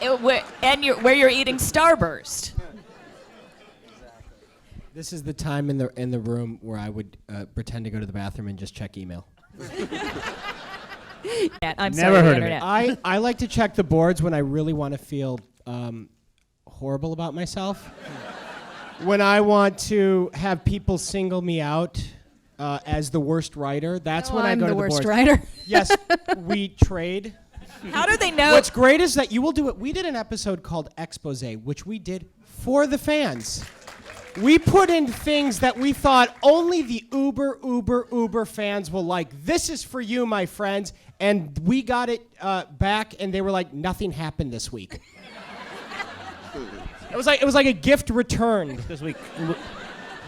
[SPEAKER 1] Where you're eating Starburst.
[SPEAKER 6] This is the time in the room where I would pretend to go to the bathroom and just check email.
[SPEAKER 1] I'm
[SPEAKER 5] Never
[SPEAKER 1] sorry,
[SPEAKER 5] heard
[SPEAKER 1] the
[SPEAKER 5] of it.
[SPEAKER 1] internet.
[SPEAKER 6] I like to check the boards when I really want to feel horrible about myself. When I want to have people single me out as the worst writer, that's when I go to the boards.
[SPEAKER 4] I'm the worst writer.
[SPEAKER 6] Yes, we trade.
[SPEAKER 1] How do they know?
[SPEAKER 6] What's great is that you will do it. We did an episode called Expose, which we did for the fans. We put in things that we thought only the uber fans will like. This is for you, my friends. And we got it back, and they were like, nothing happened this week. It was like a gift returned.
[SPEAKER 5] Because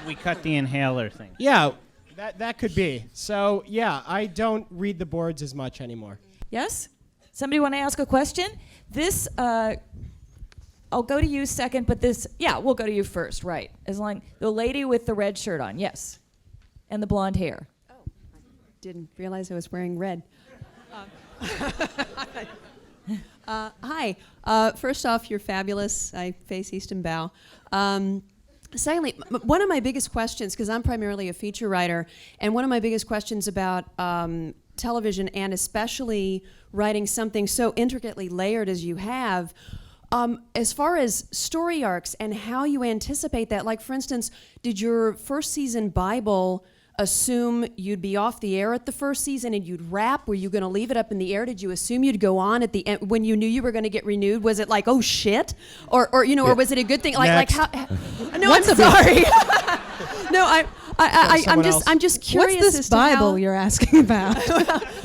[SPEAKER 5] we cut the inhaler thing.
[SPEAKER 6] Yeah, that could be. So yeah, I don't read the boards as much anymore.
[SPEAKER 1] Yes? Somebody want to ask a question? This, I'll go to you second, but we'll go to you first, right. As long, the lady with the red shirt on, yes. And the blonde hair.
[SPEAKER 7] Oh, I didn't realize I was wearing red. Hi. First off, you're fabulous. I face east and bow. Secondly, one of my biggest questions, because I'm primarily a feature writer, and one of my biggest questions about television, and especially writing something so intricately layered as you have, as far as story arcs and how you anticipate that, like for instance, did your first season Bible assume you'd be off the air at the first season and you'd wrap? Were you going to leave it up in the air? Did you assume you'd go on at the end when you knew you were going to get renewed? Was it like, oh shit, or or was it a good thing? Like how? No, I'm sorry. No, I'm just curious
[SPEAKER 4] What's this
[SPEAKER 7] as to
[SPEAKER 4] Bible
[SPEAKER 7] how,
[SPEAKER 4] you're asking about?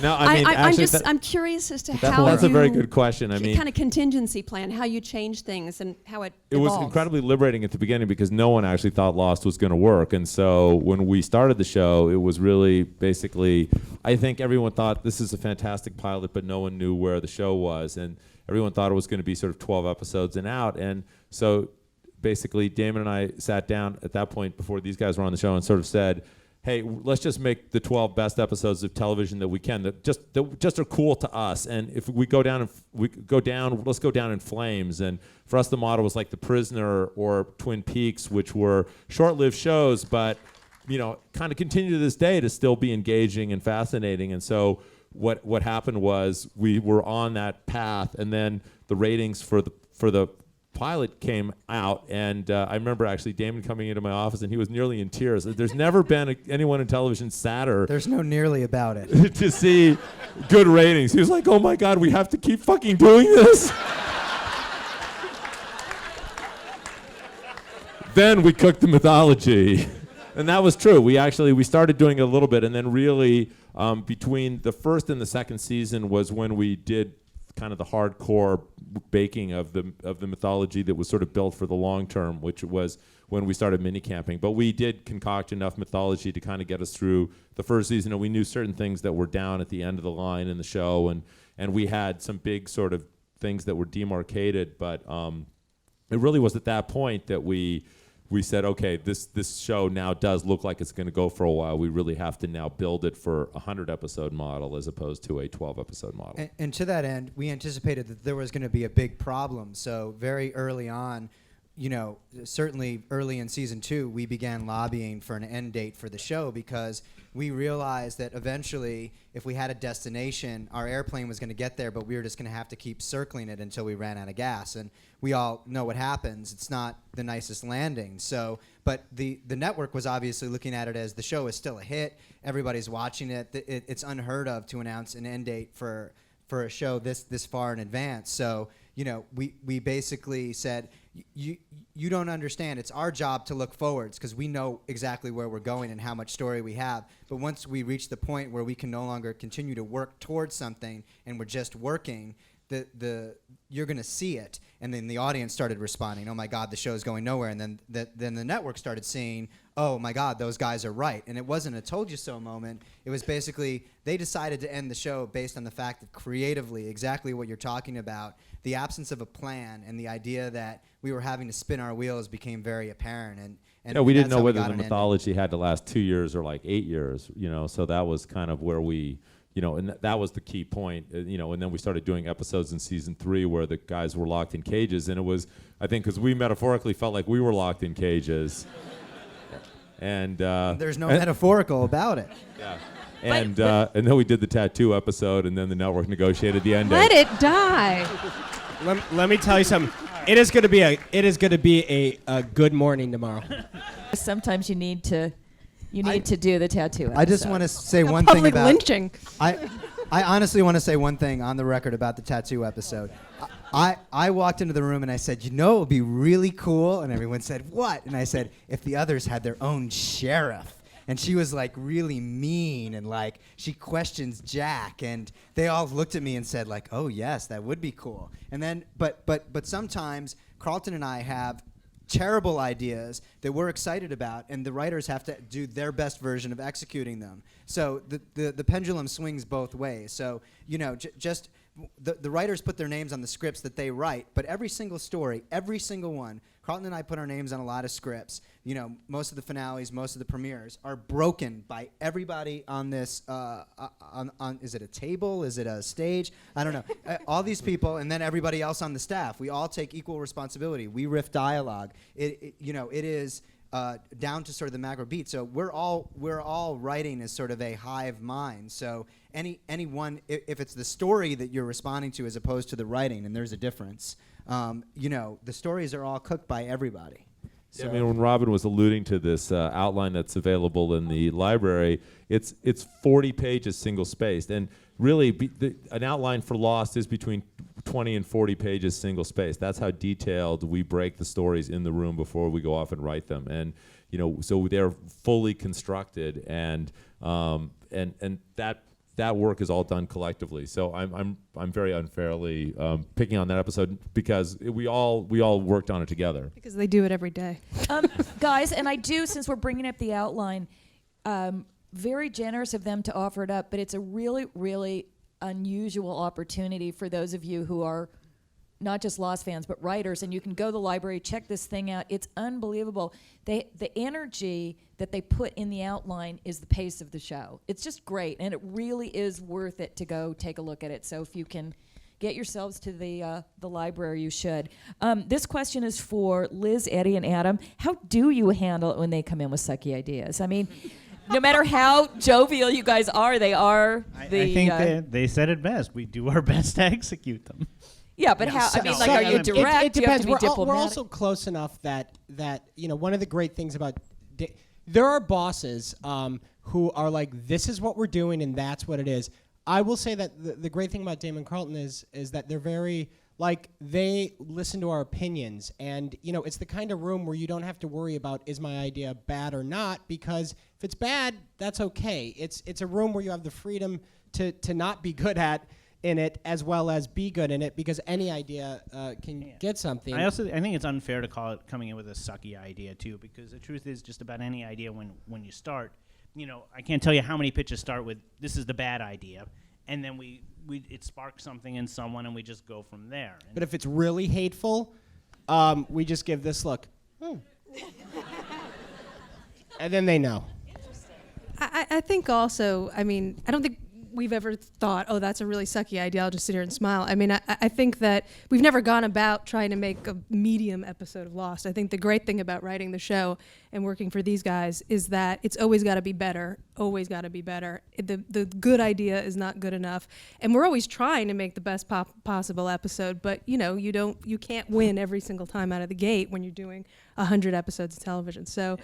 [SPEAKER 3] No, I mean, actually,
[SPEAKER 7] I'm curious as to how
[SPEAKER 3] that's a
[SPEAKER 7] you
[SPEAKER 3] very good question. I mean,
[SPEAKER 7] kind of contingency plan, how you change things and how it
[SPEAKER 3] it was
[SPEAKER 7] evolves.
[SPEAKER 3] incredibly liberating at the beginning because no one actually thought Lost was going to work. And so when we started the show, it was really basically, I think everyone thought this is a fantastic pilot, but no one knew where the show was. And everyone thought it was going to be sort of 12 episodes and out. And so basically Damon and I sat down at that point before these guys were on the show and sort of said, hey, let's just make the 12 best episodes of television that we can, that just are cool to us. And if we go down, let's go down in flames. And for us, the motto was like The Prisoner or Twin Peaks, which were short-lived shows, but kind of continue to this day to still be engaging and fascinating. And so what happened was we were on that path, and then the ratings for the pilot came out, and I remember actually Damon coming into my office, and he was nearly in tears. There's never been anyone in television sadder.
[SPEAKER 2] There's no nearly about it.
[SPEAKER 3] To see good ratings. He was like, oh my God, we have to keep fucking doing this? Then we cooked the mythology. And that was true. We started doing it a little bit, and then really between the first and the second season was when we did kind of the hardcore baking of the mythology that was sort of built for the long term, which was when we started mini camping. But we did concoct enough mythology to kind of get us through the first season, and we knew certain things that were down at the end of the line in the show, and we had some big sort of things that were demarcated. But it really was at that point that we said, okay, this show now does look like it's going to go for a while. We really have to now build it for a 100-episode model as opposed to a 12-episode model.
[SPEAKER 2] And to that end, we anticipated that there was going to be a big problem. So very early on, certainly early in season 2, we began lobbying for an end date for the show because we realized that eventually, if we had a destination, our airplane was going to get there, but we were just going to have to keep circling it until we ran out of gas. And we all know what happens. It's not the nicest landing. So, but the network was obviously looking at it as the show is still a hit. Everybody's watching it. It's unheard of to announce an end date for a show this far in advance. So, we basically said, you don't understand. It's our job to look forwards because we know exactly where we're going and how much story we have. But once we reach the point where we can no longer continue to work towards something and we're just working, you're going to see it. And then the audience started responding, oh my God, the show's going nowhere. And then the network started seeing, oh my God, those guys are right. And it wasn't a told you so moment. It was basically they decided to end the show based on the fact that creatively, exactly what you're talking about, the absence of a plan and the idea that we were having to spin our wheels became very apparent. And
[SPEAKER 3] we didn't
[SPEAKER 2] that's
[SPEAKER 3] know
[SPEAKER 2] how we
[SPEAKER 3] whether
[SPEAKER 2] got
[SPEAKER 3] the
[SPEAKER 2] an ending.
[SPEAKER 3] mythology had to last 2 years or like 8 years, so that was kind of where we, and that was the key point, and then we started doing episodes in season 3 where the guys were locked in cages, and it was, I think, because we metaphorically felt like we were locked in cages. And
[SPEAKER 2] there's no metaphorical about it.
[SPEAKER 3] Yeah. And then we did the tattoo episode, and then the network negotiated the end
[SPEAKER 4] Let
[SPEAKER 3] date.
[SPEAKER 4] it die.
[SPEAKER 6] Let me tell you something. It is going to be a good morning tomorrow.
[SPEAKER 1] Sometimes you need to do the tattoo episode.
[SPEAKER 2] I just want to say
[SPEAKER 4] A
[SPEAKER 2] one thing
[SPEAKER 4] public
[SPEAKER 2] about
[SPEAKER 4] lynching.
[SPEAKER 2] I honestly want to say one thing on the record about the tattoo episode. I walked into the room and I said, it would be really cool. And everyone said, what? And I said, if the others had their own sheriff. And she was like really mean and like she questions Jack. And they all looked at me and said like, oh yes, that would be cool. And then, but sometimes Carlton and I have terrible ideas that we're excited about, and the writers have to do their best version of executing them. So the pendulum swings both ways. So, just the writers put their names on the scripts that they write, but every single story, every single one, Carlton and I put our names on a lot of scripts. Most of the finales, most of the premieres are broken by everybody on this, on is it a table? Is it a stage? I don't know. All these people, and then everybody else on the staff. We all take equal responsibility. We riff dialogue. It is down to sort of the macro beat. So we're all writing as sort of a hive mind. So anyone, if it's the story that you're responding to as opposed to the writing, and there's a difference, the stories are all cooked by everybody.
[SPEAKER 3] So I mean, when Robin was alluding to this outline that's available in the library, it's 40 pages single spaced, and really an outline for Lost is between 20 and 40 pages single spaced. That's how detailed we break the stories in the room before we go off and write them, and so they're fully constructed, and that work is all done collectively. So I'm very unfairly picking on that episode because we all worked on it together.
[SPEAKER 4] Because they do it every day.
[SPEAKER 1] Guys, and I do, since we're bringing up the outline, very generous of them to offer it up, but it's a really, really unusual opportunity for those of you who are not just Lost fans, but writers, and you can go to the library, check this thing out. It's unbelievable. The energy that they put in the outline is the pace of the show. It's just great, and it really is worth it to go take a look at it. So if you can get yourselves to the library, you should. This question is for Liz, Eddie, and Adam. How do you handle it when they come in with sucky ideas? I mean, no matter how jovial you guys are, they are
[SPEAKER 5] I think they said it best. We do our best to execute them.
[SPEAKER 1] Yeah, but how? I mean, like, are you direct?
[SPEAKER 6] It
[SPEAKER 1] Do you have
[SPEAKER 6] depends.
[SPEAKER 1] to be diplomatic?
[SPEAKER 6] We're also close enough that one of the great things about there are bosses who are like, this is what we're doing and that's what it is. I will say that the great thing about Damon Carlton is that they're very they listen to our opinions, and it's the kind of room where you don't have to worry about, is my idea bad or not, because if it's bad, that's okay. It's a room where you have the freedom to not be good in it as well as be good in it, because any idea can get something.
[SPEAKER 5] I think it's unfair to call it coming in with a sucky idea too, because the truth is just about any idea when you start, I can't tell you how many pitches start with, this is the bad idea, and then it sparks something in someone and we just go from there.
[SPEAKER 6] But if it's really hateful, we just give this look. And then they know.
[SPEAKER 4] I think also, I don't think we've ever thought, oh, that's a really sucky idea, I'll just sit here and smile. I think that we've never gone about trying to make a medium episode of Lost. I think the great thing about writing the show and working for these guys is that it's always got to be better, always got to be better. The good idea is not good enough. And we're always trying to make the best possible episode, but you can't win every single time out of the gate when you're doing 100 episodes of television. So,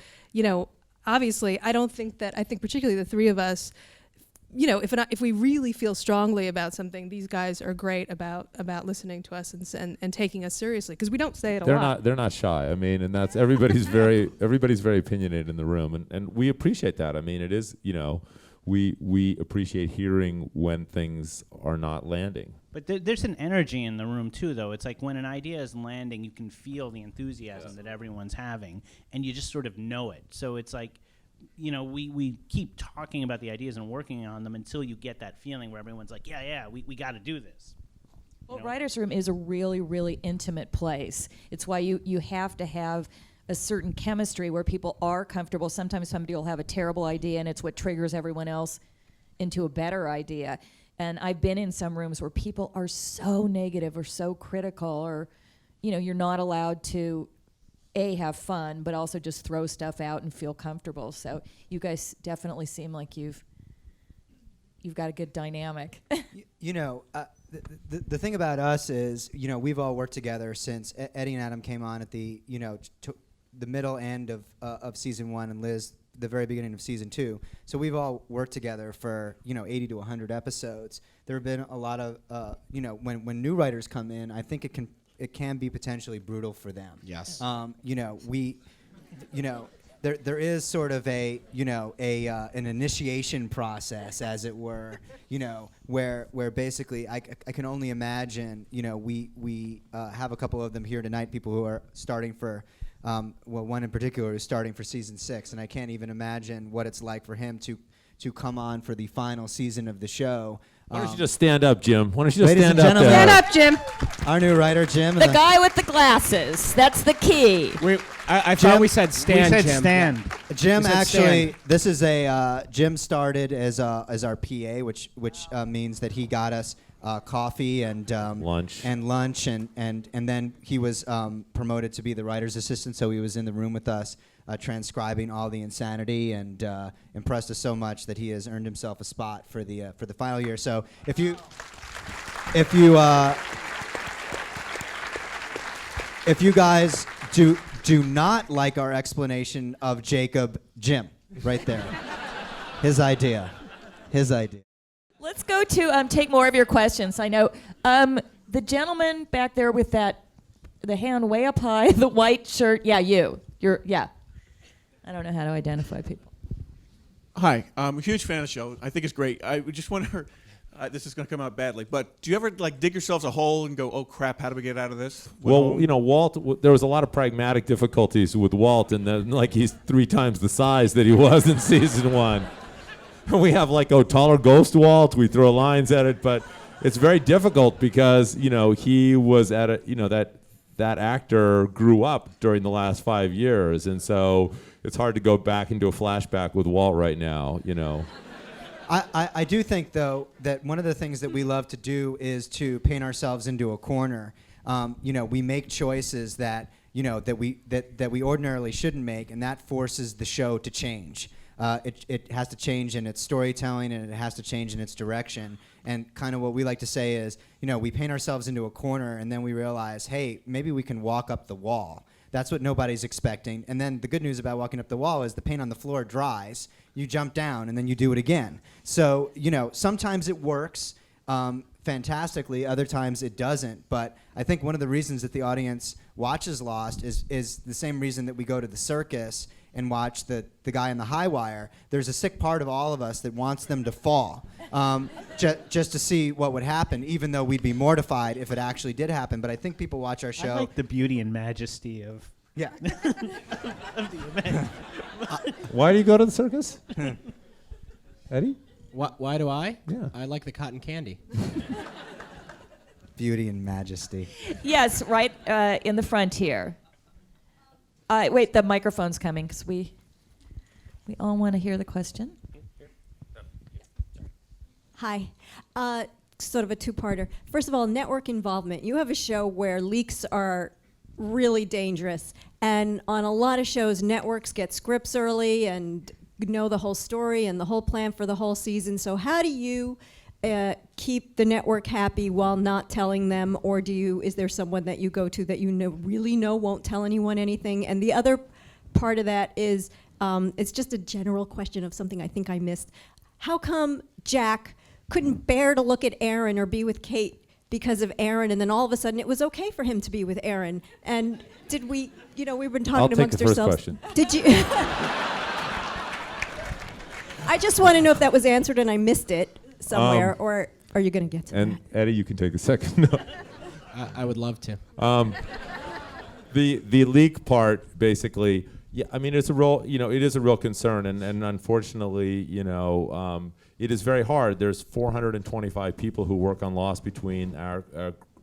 [SPEAKER 4] obviously, I think particularly the three of us, if we really feel strongly about something, these guys are great about listening to us and taking us seriously, because we don't say it a lot.
[SPEAKER 3] They're not shy. And that's everybody's very opinionated in the room, and we appreciate that. It is we appreciate hearing when things are not landing.
[SPEAKER 5] But there's an energy in the room too, though. It's like when an idea is landing, you can feel the enthusiasm that everyone's having, and you just sort of know it. So it's like, we keep talking about the ideas and working on them until you get that feeling where everyone's like, yeah, we got to do this.
[SPEAKER 1] Well, writer's room is a really, really intimate place. It's why you have to have a certain chemistry where people are comfortable. Sometimes somebody will have a terrible idea, and it's what triggers everyone else into a better idea. And I've been in some rooms where people are so negative or so critical, or, you're not allowed to have fun, but also just throw stuff out and feel comfortable. So you guys definitely seem like you've got a good dynamic.
[SPEAKER 2] The thing about us is, we've all worked together since Eddie and Adam came on at the the middle end of season 1, and Liz the very beginning of season 2. So we've all worked together for 80 to 100 episodes. There have been a lot of when new writers come in, I think it can be potentially brutal for them.
[SPEAKER 6] Yes.
[SPEAKER 2] There is sort of an initiation process, as it were, where basically I can only imagine, we have a couple of them here tonight, people who are starting for one in particular is starting for season 6, and I can't even imagine what it's like for him to come on for the final season of the show.
[SPEAKER 3] Why don't you just stand up, Jim? Why don't you just
[SPEAKER 2] Ladies
[SPEAKER 3] stand
[SPEAKER 2] and
[SPEAKER 3] up
[SPEAKER 2] gentlemen.
[SPEAKER 3] there?
[SPEAKER 4] Stand up, Jim.
[SPEAKER 2] Our new writer, Jim.
[SPEAKER 1] The guy with the glasses. That's the key.
[SPEAKER 6] I thought we said stand,
[SPEAKER 5] we said
[SPEAKER 6] Jim.
[SPEAKER 5] stand.
[SPEAKER 2] Jim
[SPEAKER 6] We said
[SPEAKER 2] actually,
[SPEAKER 6] stand.
[SPEAKER 2] this is a Jim started as our PA, which means that he got us coffee and
[SPEAKER 3] Lunch.
[SPEAKER 2] and then he was promoted to be the writer's assistant, so he was in the room with us transcribing all the insanity, and impressed us so much that he has earned himself a spot for the final year. So if you guys do not like our explanation of Jacob, Jim, right there, his idea.
[SPEAKER 1] Let's go to take more of your questions. I know the gentleman back there with the hand way up high, the white shirt. Yeah, yeah. I don't know how to identify people.
[SPEAKER 8] Hi, I'm a huge fan of the show. I think it's great. I would just wonder, this is going to come out badly, but do you ever dig yourselves a hole and go, oh crap, how do we get out of this?
[SPEAKER 3] Well, Walt, there was a lot of pragmatic difficulties with Walt, and then, he's 3 times the size that he was in season 1. We have taller ghost Walt. We throw lines at it, but it's very difficult because he was at a that actor grew up during the last 5 years, and so it's hard to go back into a flashback with Walt right now.
[SPEAKER 2] I do think, though, that one of the things that we love to do is to paint ourselves into a corner. We make choices that we ordinarily shouldn't make, and that forces the show to change. It has to change in its storytelling, and it has to change in its direction. And kind of what we like to say is, we paint ourselves into a corner, and then we realize, hey, maybe we can walk up the wall. That's what nobody's expecting. And then the good news about walking up the wall is the paint on the floor dries, you jump down, and then you do it again. So, sometimes it works fantastically, other times it doesn't. But I think one of the reasons that the audience watches Lost is the same reason that we go to the circus and watch the guy in the high wire. There's a sick part of all of us that wants them to fall, just to see what would happen, even though we'd be mortified if it actually did happen. But I think people watch our show.
[SPEAKER 5] I like the beauty and majesty of
[SPEAKER 2] Yeah.
[SPEAKER 5] of the event.
[SPEAKER 3] Why do you go to the circus? Eddie?
[SPEAKER 6] Why do I?
[SPEAKER 3] Yeah.
[SPEAKER 6] I like the cotton candy.
[SPEAKER 2] Beauty and majesty.
[SPEAKER 1] Yes, right in the front here. Wait, the microphone's coming because we all want to hear the question.
[SPEAKER 9] Hi. Sort of a two-parter. First of all, network involvement. You have a show where leaks are really dangerous. And on a lot of shows, networks get scripts early and know the whole story and the whole plan for the whole season. So how do you keep the network happy while not telling them, or is there someone that you go to that really won't tell anyone anything? And the other part of that is, it's just a general question of something I think I missed. How come Jack couldn't bear to look at Aaron or be with Kate because of Aaron, and then all of a sudden it was okay for him to be with Aaron? And did we, we've been talking
[SPEAKER 3] I'll take
[SPEAKER 9] amongst
[SPEAKER 3] the first
[SPEAKER 9] ourselves.
[SPEAKER 3] question.
[SPEAKER 9] Did you? I just want to know if that was answered and I missed it somewhere, or are you going to get to
[SPEAKER 3] And
[SPEAKER 9] that?
[SPEAKER 3] Eddie, you can take the second. No.
[SPEAKER 6] I would love to.
[SPEAKER 3] The leak part, basically, yeah, I mean, it's a real, it is a real concern, and unfortunately, it is very hard. There's 425 people who work on Lost between our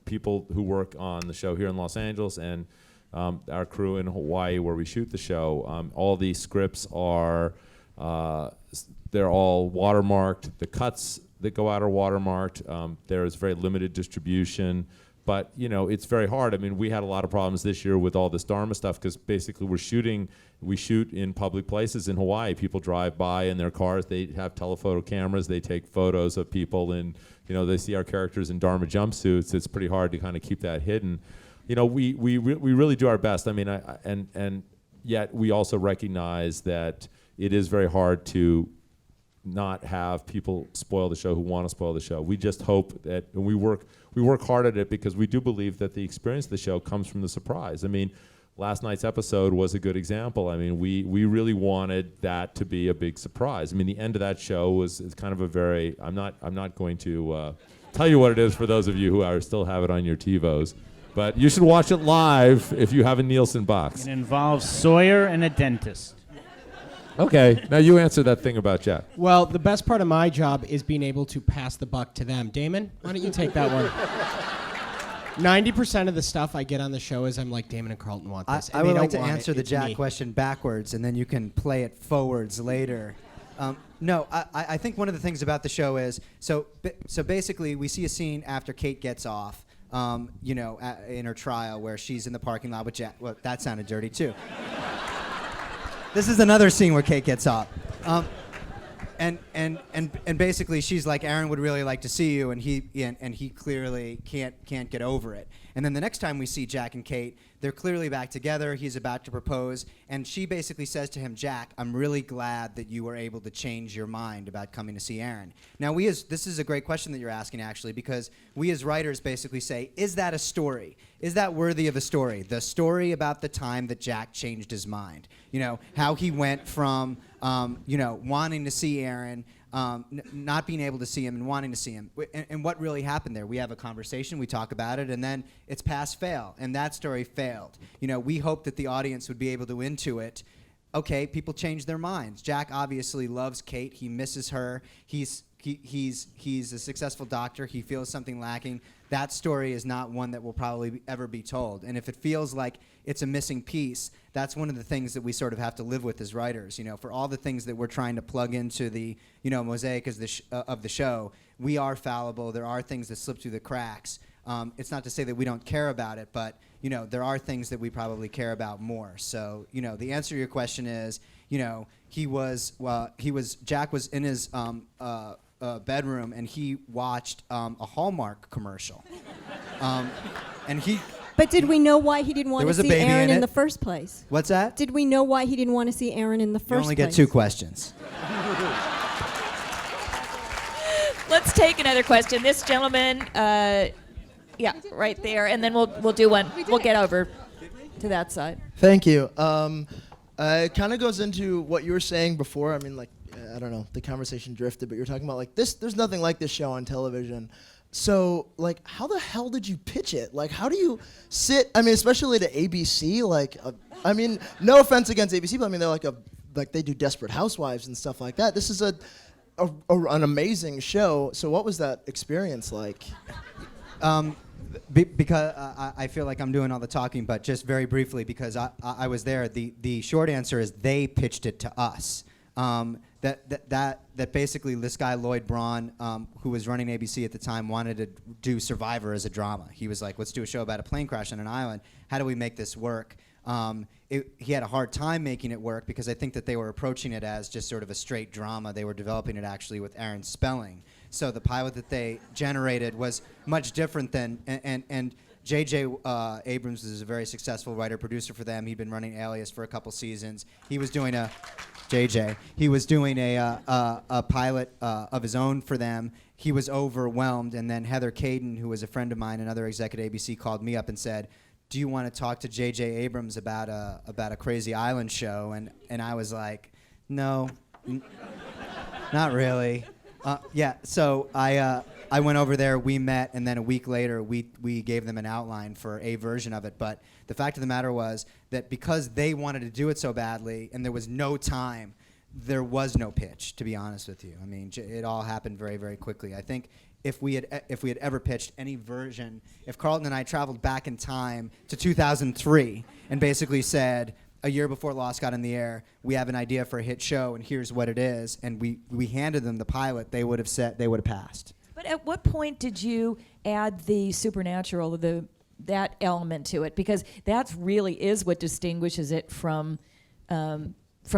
[SPEAKER 3] people who work on the show here in Los Angeles and our crew in Hawaii where we shoot the show. All these scripts are, they're all watermarked. The cuts that go out are watermarked. There's very limited distribution. But, it's very hard. I mean, we had a lot of problems this year with all this Dharma stuff because basically we shoot in public places in Hawaii. People drive by in their cars. They have telephoto cameras. They take photos of people and, they see our characters in Dharma jumpsuits. It's pretty hard to kind of keep that hidden. We really do our best. I mean, and yet we also recognize that it is very hard to not have people spoil the show who want to spoil the show. We just hope that, and we work hard at it because we do believe that the experience of the show comes from the surprise. I mean, last night's episode was a good example. I mean, we really wanted that to be a big surprise. I mean, the end of that show was kind of a very, I'm not going to tell you what it is for those of you who still have it on your TiVos. But you should watch it live if you have a Nielsen box.
[SPEAKER 5] It involves Sawyer and a dentist.
[SPEAKER 3] Okay, now you answer that thing about Jack.
[SPEAKER 6] Well, the best part of my job is being able to pass the buck to them. Damon, why don't you take that one? 90% of the stuff I get on the show is I'm like, Damon and Carlton want this.
[SPEAKER 2] I
[SPEAKER 6] and
[SPEAKER 2] would
[SPEAKER 6] they
[SPEAKER 2] like to
[SPEAKER 6] don't want
[SPEAKER 2] answer
[SPEAKER 6] it.
[SPEAKER 2] the
[SPEAKER 6] It's
[SPEAKER 2] Jack
[SPEAKER 6] me.
[SPEAKER 2] question backwards, and then you can play it forwards later. No, I think one of the things about the show is, so basically we see a scene after Kate gets off, in her trial where she's in the parking lot with Jack. Well, that sounded dirty too. This is another scene where Kate gets off. And basically she's like, Aaron would really like to see you, and he clearly can't get over it. And then the next time we see Jack and Kate, they're clearly back together. He's about to propose, and she basically says to him, Jack, I'm really glad that you were able to change your mind about coming to see Aaron. Now, this is a great question that you're asking, actually, because we as writers basically say, is that a story? Is that worthy of a story? The story about the time that Jack changed his mind. How he went from, wanting to see Aaron, not being able to see him and wanting to see him. And what really happened there? We have a conversation, we talk about it, and then it's pass-fail. And that story failed. We hope that the audience would be able to intuit, okay, people change their minds. Jack obviously loves Kate. He misses her. He's a successful doctor. He feels something lacking. That story is not one that will probably ever be told. And if it feels like it's a missing piece, that's one of the things that we sort of have to live with as writers. For all the things that we're trying to plug into the mosaic of the show, we are fallible. There are things that slip through the cracks. It's not to say that we don't care about it, but there are things that we probably care about more. So the answer to your question is, Jack was in his bedroom, and he watched a Hallmark commercial, and he.
[SPEAKER 9] But did we know why he didn't want
[SPEAKER 2] There
[SPEAKER 9] to
[SPEAKER 2] was a
[SPEAKER 9] see
[SPEAKER 2] baby
[SPEAKER 9] Aaron
[SPEAKER 2] in
[SPEAKER 9] in
[SPEAKER 2] it.
[SPEAKER 9] the first place?
[SPEAKER 2] What's that?
[SPEAKER 9] Did we know why he didn't want to see Aaron in the first place?
[SPEAKER 2] You only get 2 questions.
[SPEAKER 1] Let's take another question. This gentleman, right there, and then we'll do one. We'll get over to that side.
[SPEAKER 10] Thank you. It kind of goes into what you were saying before. I mean, I don't know, the conversation drifted, but you were talking about there's nothing like this show on television. So, how the hell did you pitch it? How do you sit? I mean, especially to ABC. No offense against ABC, but I mean, they're they do Desperate Housewives and stuff like that. This is an amazing show. So, what was that experience like?
[SPEAKER 2] Because I feel like I'm doing all the talking, but just very briefly, because I was there. The short answer is they pitched it to us. That basically this guy Lloyd Braun, who was running ABC at the time, wanted to do Survivor as a drama. He was like, let's do a show about a plane crash on an island. How do we make this work? He had a hard time making it work because I think that they were approaching it as just sort of a straight drama. They were developing it actually with Aaron Spelling. So the pilot that they generated was much different than, and J.J. Abrams is a very successful writer-producer for them. He'd been running Alias for a couple seasons. He was doing a pilot of his own for them. He was overwhelmed, and then Heather Caden, who was a friend of mine, another exec at ABC, called me up and said, do you want to talk to J.J. Abrams about a Crazy Island show? And I was like, no, not really. So I went over there, we met, and then a week later we gave them an outline for a version of it. But the fact of the matter was that because they wanted to do it so badly and there was no time, there was no pitch, to be honest with you. I mean, it all happened very, very quickly. I think if we had ever pitched any version, if Carlton and I traveled back in time to 2003 and basically said, a year before Lost got in the air, we have an idea for a hit show, and here's what it is, and we handed them the pilot, they would have passed.
[SPEAKER 1] But at what point did you add the supernatural, that element to it? Because that really is what distinguishes it from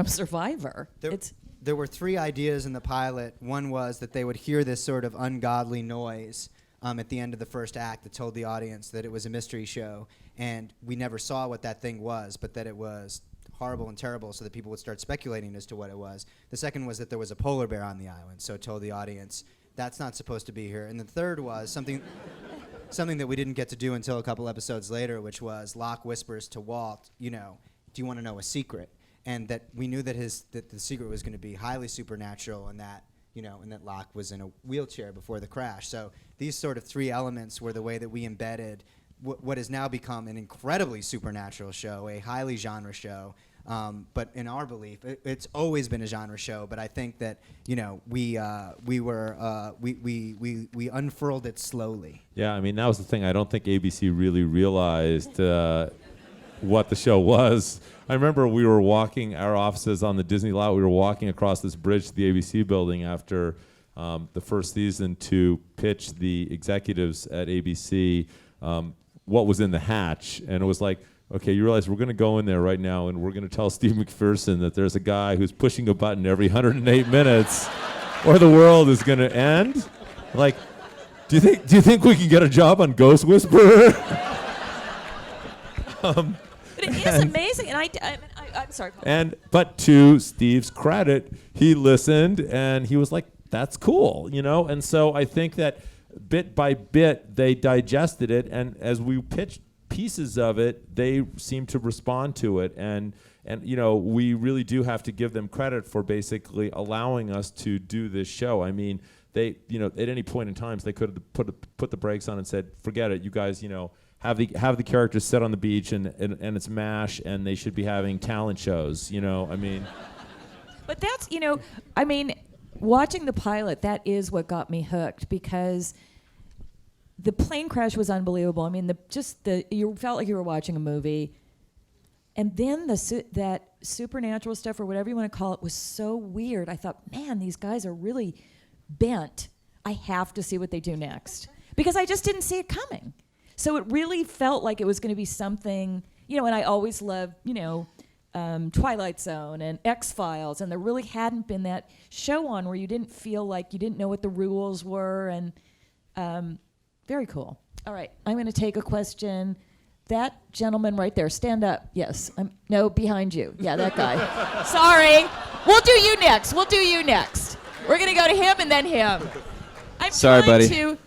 [SPEAKER 1] Survivor.
[SPEAKER 2] There were 3 ideas in the pilot. One was that they would hear this sort of ungodly noise at the end of the first act that told the audience that it was a mystery show, and we never saw what that thing was, but that it was horrible and terrible, so that people would start speculating as to what it was. The second was that there was a polar bear on the island, so it told the audience that's not supposed to be here. And the third was something that we didn't get to do until a couple episodes later, which was Locke whispers to Walt, do you want to know a secret? And that we knew that the secret was going to be highly supernatural, and that Locke was in a wheelchair before the crash. So these sort of 3 elements were the way that we embedded what has now become an incredibly supernatural show, a highly genre show. But in our belief, it's always been a genre show. But I think that we unfurled it slowly.
[SPEAKER 3] Yeah, I mean, that was the thing. I don't think ABC really realized what the show was. I remember we were walking our offices on the Disney lot. We were walking across this bridge to the ABC building after the first season to pitch the executives at ABC what was in the hatch. And it was like, okay, you realize we're going to go in there right now and we're going to tell Steve McPherson that there's a guy who's pushing a button every 108 minutes or the world is going to end? Like, do you think we can get a job on Ghost Whisperer?
[SPEAKER 1] But it is amazing, and I'm sorry.
[SPEAKER 3] But to Steve's credit, he listened and he was like, "That's cool," And so I think that bit by bit they digested it, and as we pitched pieces of it, they seemed to respond to it, and we really do have to give them credit for basically allowing us to do this show. I mean, they at any point in time they could have put the brakes on and said, "Forget it, you guys, have the characters sit on the beach and it's MASH and they should be having talent shows." I mean.
[SPEAKER 1] But that's watching the pilot, that is what got me hooked, because the plane crash was unbelievable. I mean, you felt like you were watching a movie, and then that supernatural stuff or whatever you want to call it was so weird. I thought, man, these guys are really bent. I have to see what they do next, because I just didn't see it coming. So it really felt like it was going to be something, and I always loved, Twilight Zone and X-Files, and there really hadn't been that show on where you didn't feel like you didn't know what the rules were, and very cool. All right, I'm going to take a question. That gentleman right there, stand up. Yes, no, behind you. Yeah, that guy. Sorry. We'll do you next. We're going to go to him and then him. I'm
[SPEAKER 11] Sorry,
[SPEAKER 1] trying
[SPEAKER 11] buddy.
[SPEAKER 1] to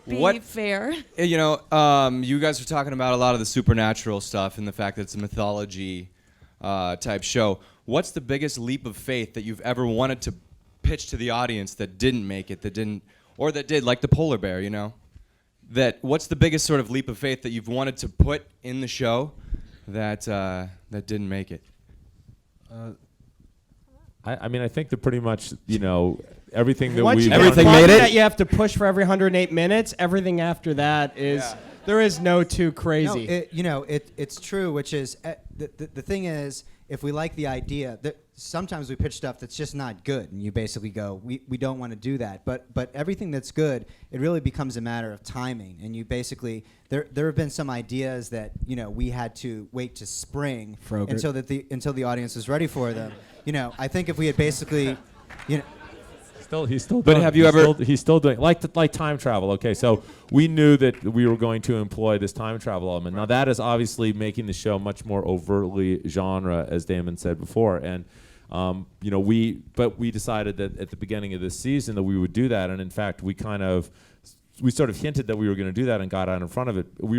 [SPEAKER 1] be fair.
[SPEAKER 11] You guys are talking about a lot of the supernatural stuff and the fact that it's a mythology type show. What's the biggest leap of faith that you've ever wanted to pitch to the audience that didn't make it, that did, like the polar bear, what's the biggest sort of leap of faith that you've wanted to put in the show that didn't make it?
[SPEAKER 3] I think that pretty much, everything that
[SPEAKER 6] Once
[SPEAKER 3] we
[SPEAKER 6] you
[SPEAKER 11] Everything
[SPEAKER 6] get
[SPEAKER 11] made
[SPEAKER 6] button
[SPEAKER 11] it?
[SPEAKER 6] that you have to push for every 108 minutes. Everything after that is there is no too crazy.
[SPEAKER 2] No, it's true, which is the thing is, if we like the idea, that sometimes we pitch stuff that's just not good, and you basically go, we don't want to do that. But everything that's good, it really becomes a matter of timing, and you basically there have been some ideas that we had to wait to spring until the audience was ready for them. I think if we had basically,
[SPEAKER 3] He's still
[SPEAKER 11] But
[SPEAKER 3] doing,
[SPEAKER 11] have you
[SPEAKER 3] he's
[SPEAKER 11] ever-
[SPEAKER 3] Still, he's still doing like time travel. Okay, so we knew that we were going to employ this time travel element. Now that is obviously making the show much more overtly genre, as Damon said before, and we decided that at the beginning of this season that we would do that, and in fact we sort of hinted that we were going to do that and got out in front of it. We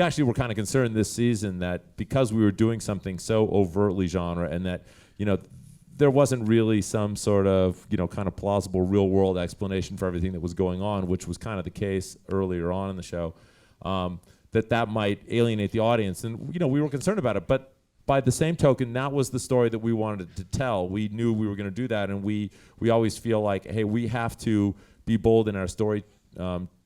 [SPEAKER 3] actually were kind of concerned this season that because we were doing something so overtly genre, and that there wasn't really some sort of kind of plausible real world explanation for everything that was going on, which was kind of the case earlier on in the show, that might alienate the audience, and we were concerned about it. But by the same token, that was the story that we wanted to tell. We knew we were going to do that, and we always feel like, hey, we have to be bold in our story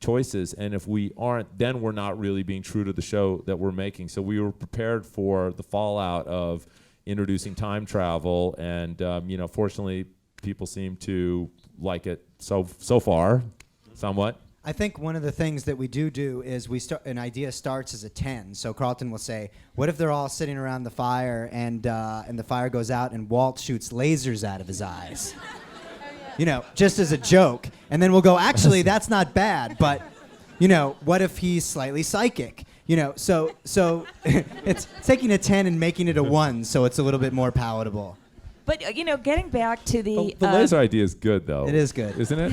[SPEAKER 3] choices, and if we aren't, then we're not really being true to the show that we're making. So we were prepared for the fallout of introducing time travel, and fortunately people seem to like it so far somewhat.
[SPEAKER 2] I think one of the things that we do is an idea starts as a 10. So Carlton will say, what if they're all sitting around the fire and the fire goes out and Walt shoots lasers out of his eyes? Just as a joke. And then we'll go, actually, that's not bad, but, what if he's slightly psychic? So it's taking a 10 and making it a 1, so it's a little bit more palatable.
[SPEAKER 1] But getting back to the
[SPEAKER 3] laser idea is good, though.
[SPEAKER 2] It is good,
[SPEAKER 3] isn't it?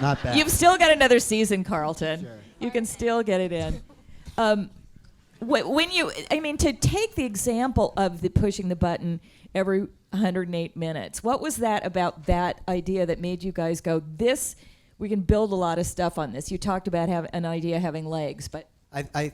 [SPEAKER 2] Not bad.
[SPEAKER 1] You've still got another season, Carlton.
[SPEAKER 2] Sure.
[SPEAKER 1] You can still get it in. To take the example of the pushing the button every 108 minutes, what was that about that idea that made you guys go, this build a lot of stuff on this. You talked about an idea having legs, but
[SPEAKER 2] I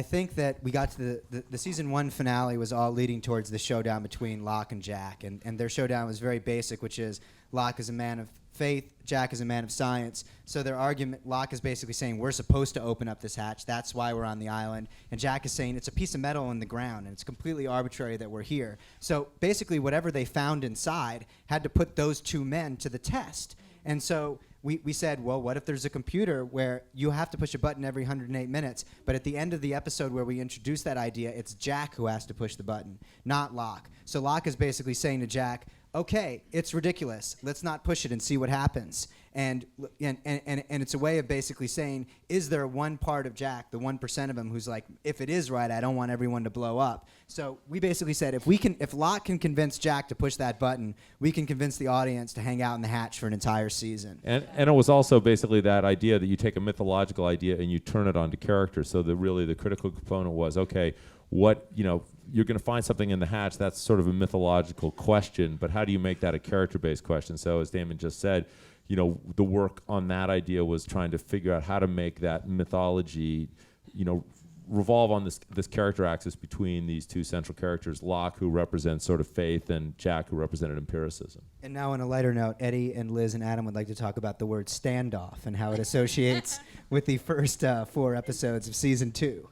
[SPEAKER 2] think that we got to the season 1 finale was all leading towards the showdown between Locke and Jack, and their showdown was very basic, which is Locke is a man of faith, Jack is a man of science. So their argument, Locke is basically saying we're supposed to open up this hatch, that's why we're on the island, and Jack is saying it's a piece of metal in the ground and it's completely arbitrary that we're here. So basically whatever they found inside had to put those two men to the test. And so we said, well, what if there's a computer where you have to push a button every 108 minutes, but at the end of the episode where we introduce that idea, it's Jack who has to push the button, not Locke. So Locke is basically saying to Jack, okay, it's ridiculous. Let's not push it and see what happens. And it's a way of basically saying, is there one part of Jack, the 1% of him, who's like, if it is right, I don't want everyone to blow up. So we basically said, if Locke can convince Jack to push that button, we can convince the audience to hang out in the hatch for an entire season.
[SPEAKER 3] And it was also basically that idea that you take a mythological idea and you turn it onto character. So the critical component was, okay, what, you're going to find something in the hatch, that's sort of a mythological question, but how do you make that a character-based question? So as Damon just said, the work on that idea was trying to figure out how to make that mythology, revolve on this character axis between these two central characters, Locke, who represents sort of faith, and Jack, who represented empiricism.
[SPEAKER 2] And now on a lighter note, Eddie and Liz and Adam would like to talk about the word standoff and how it associates with the first 4 episodes of season 2.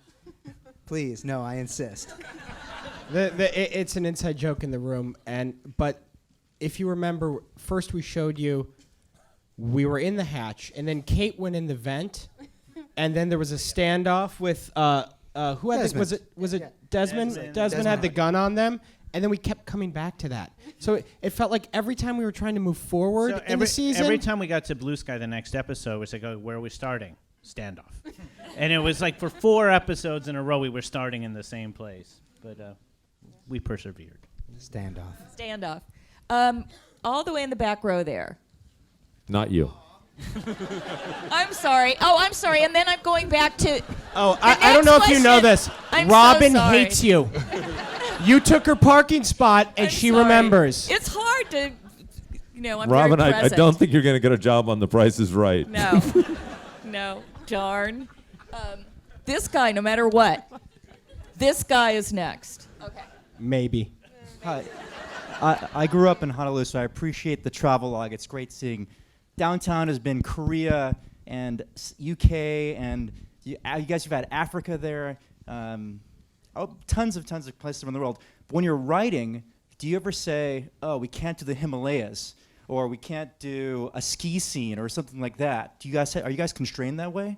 [SPEAKER 2] Please, no, I insist.
[SPEAKER 6] It's an inside joke in the room, but if you remember, first we showed you we were in the hatch, and then Kate went in the vent, and then there was a standoff with who had was it Desmond? Desmond had the gun on them, and then we kept coming back to that. So it felt like every time we were trying to move forward in the season,
[SPEAKER 5] every time we got to Blue Sky, the next episode was like, oh, where are we starting? Standoff. And it was like for 4 episodes in a row we were starting in the same place, but we persevered.
[SPEAKER 1] Standoff. All the way in the back row there.
[SPEAKER 3] Not you.
[SPEAKER 1] I'm sorry. Oh, I'm sorry. And then I'm going back to.
[SPEAKER 6] Oh, I don't know if you know this.
[SPEAKER 1] I'm
[SPEAKER 6] Robin
[SPEAKER 1] so sorry.
[SPEAKER 6] hates you. You took her parking spot, and she
[SPEAKER 1] sorry.
[SPEAKER 6] remembers.
[SPEAKER 1] It's hard to, I'm
[SPEAKER 3] Robin,
[SPEAKER 1] very
[SPEAKER 3] I
[SPEAKER 1] present.
[SPEAKER 3] don't think you're going to get a job on The Price is Right.
[SPEAKER 1] No, darn. This guy, no matter what, this guy is next. Okay.
[SPEAKER 6] Maybe.
[SPEAKER 12] Hi. I grew up in Honolulu, so I appreciate the travelogue. It's great seeing. Downtown has been Korea and UK, and you guys have had Africa there. Tons of places around the world. But when you're writing, do you ever say, oh, we can't do the Himalayas, or we can't do a ski scene or something like that? Are you guys constrained that way?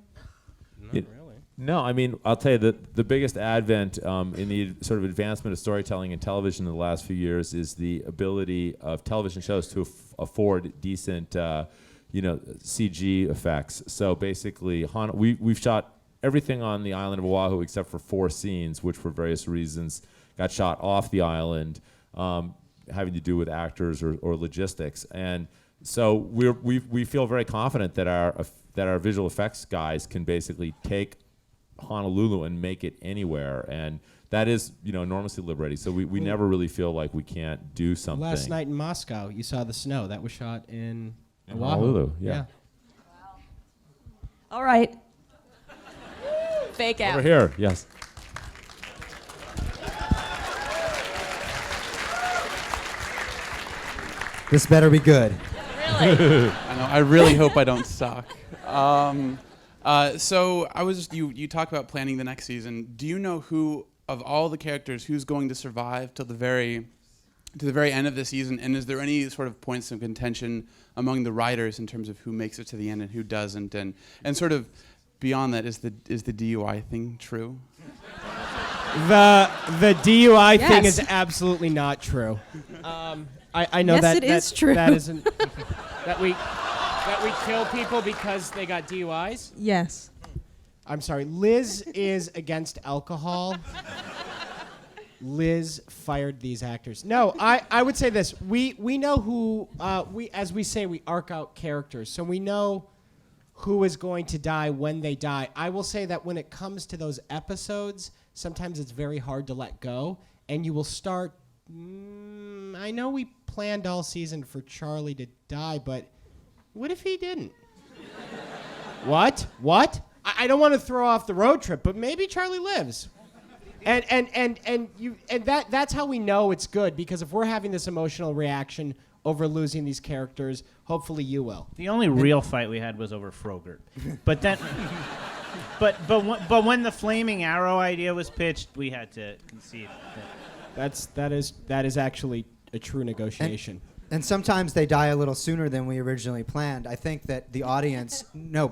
[SPEAKER 6] Not really.
[SPEAKER 3] No, I mean, I'll tell you that the biggest advent in the sort of advancement of storytelling in television in the last few years is the ability of television shows to afford decent, CG effects. So basically, we've shot everything on the island of Oahu except for 4 scenes, which for various reasons got shot off the island, having to do with actors or logistics. And so we feel very confident that our visual effects guys can basically take Honolulu and make it anywhere, and that is enormously liberating. So we never really feel like we can't do something.
[SPEAKER 6] Last night in Moscow, you saw the snow that was shot in Oahu.
[SPEAKER 3] Honolulu. Yeah.
[SPEAKER 1] Wow. All right. Fake out.
[SPEAKER 3] Over here, yes.
[SPEAKER 2] This better be good.
[SPEAKER 1] Really?
[SPEAKER 13] I know. I really hope I don't suck. So you talk about planning the next season. Do you know who of all the characters who's going to survive till the very end of the season? And is there any sort of points of contention among the writers in terms of who makes it to the end and who doesn't? And sort of beyond that, is the DUI thing true?
[SPEAKER 6] The DUI thing
[SPEAKER 7] Yes.
[SPEAKER 6] is absolutely not true. I know
[SPEAKER 7] Yes,
[SPEAKER 6] that
[SPEAKER 7] it is true.
[SPEAKER 6] That isn't that we kill people because they got DUIs.
[SPEAKER 4] Yes.
[SPEAKER 6] I'm sorry. Liz is against alcohol. Liz fired these actors. No, I would say this. We know who we arc out characters, so we know who is going to die when they die. I will say that when it comes to those episodes, sometimes it's very hard to let go, and you will start. I know we planned all season for Charlie to die, but what if he didn't? What? I don't want to throw off the road trip, but maybe Charlie lives. And that's how we know it's good, because if we're having this emotional reaction over losing these characters, hopefully you will.
[SPEAKER 5] The only real fight we had was over Frogurt. But then but when the flaming arrow idea was pitched, we had to concede.
[SPEAKER 6] That is actually a true negotiation.
[SPEAKER 2] And sometimes they die a little sooner than we originally planned. I think that the audience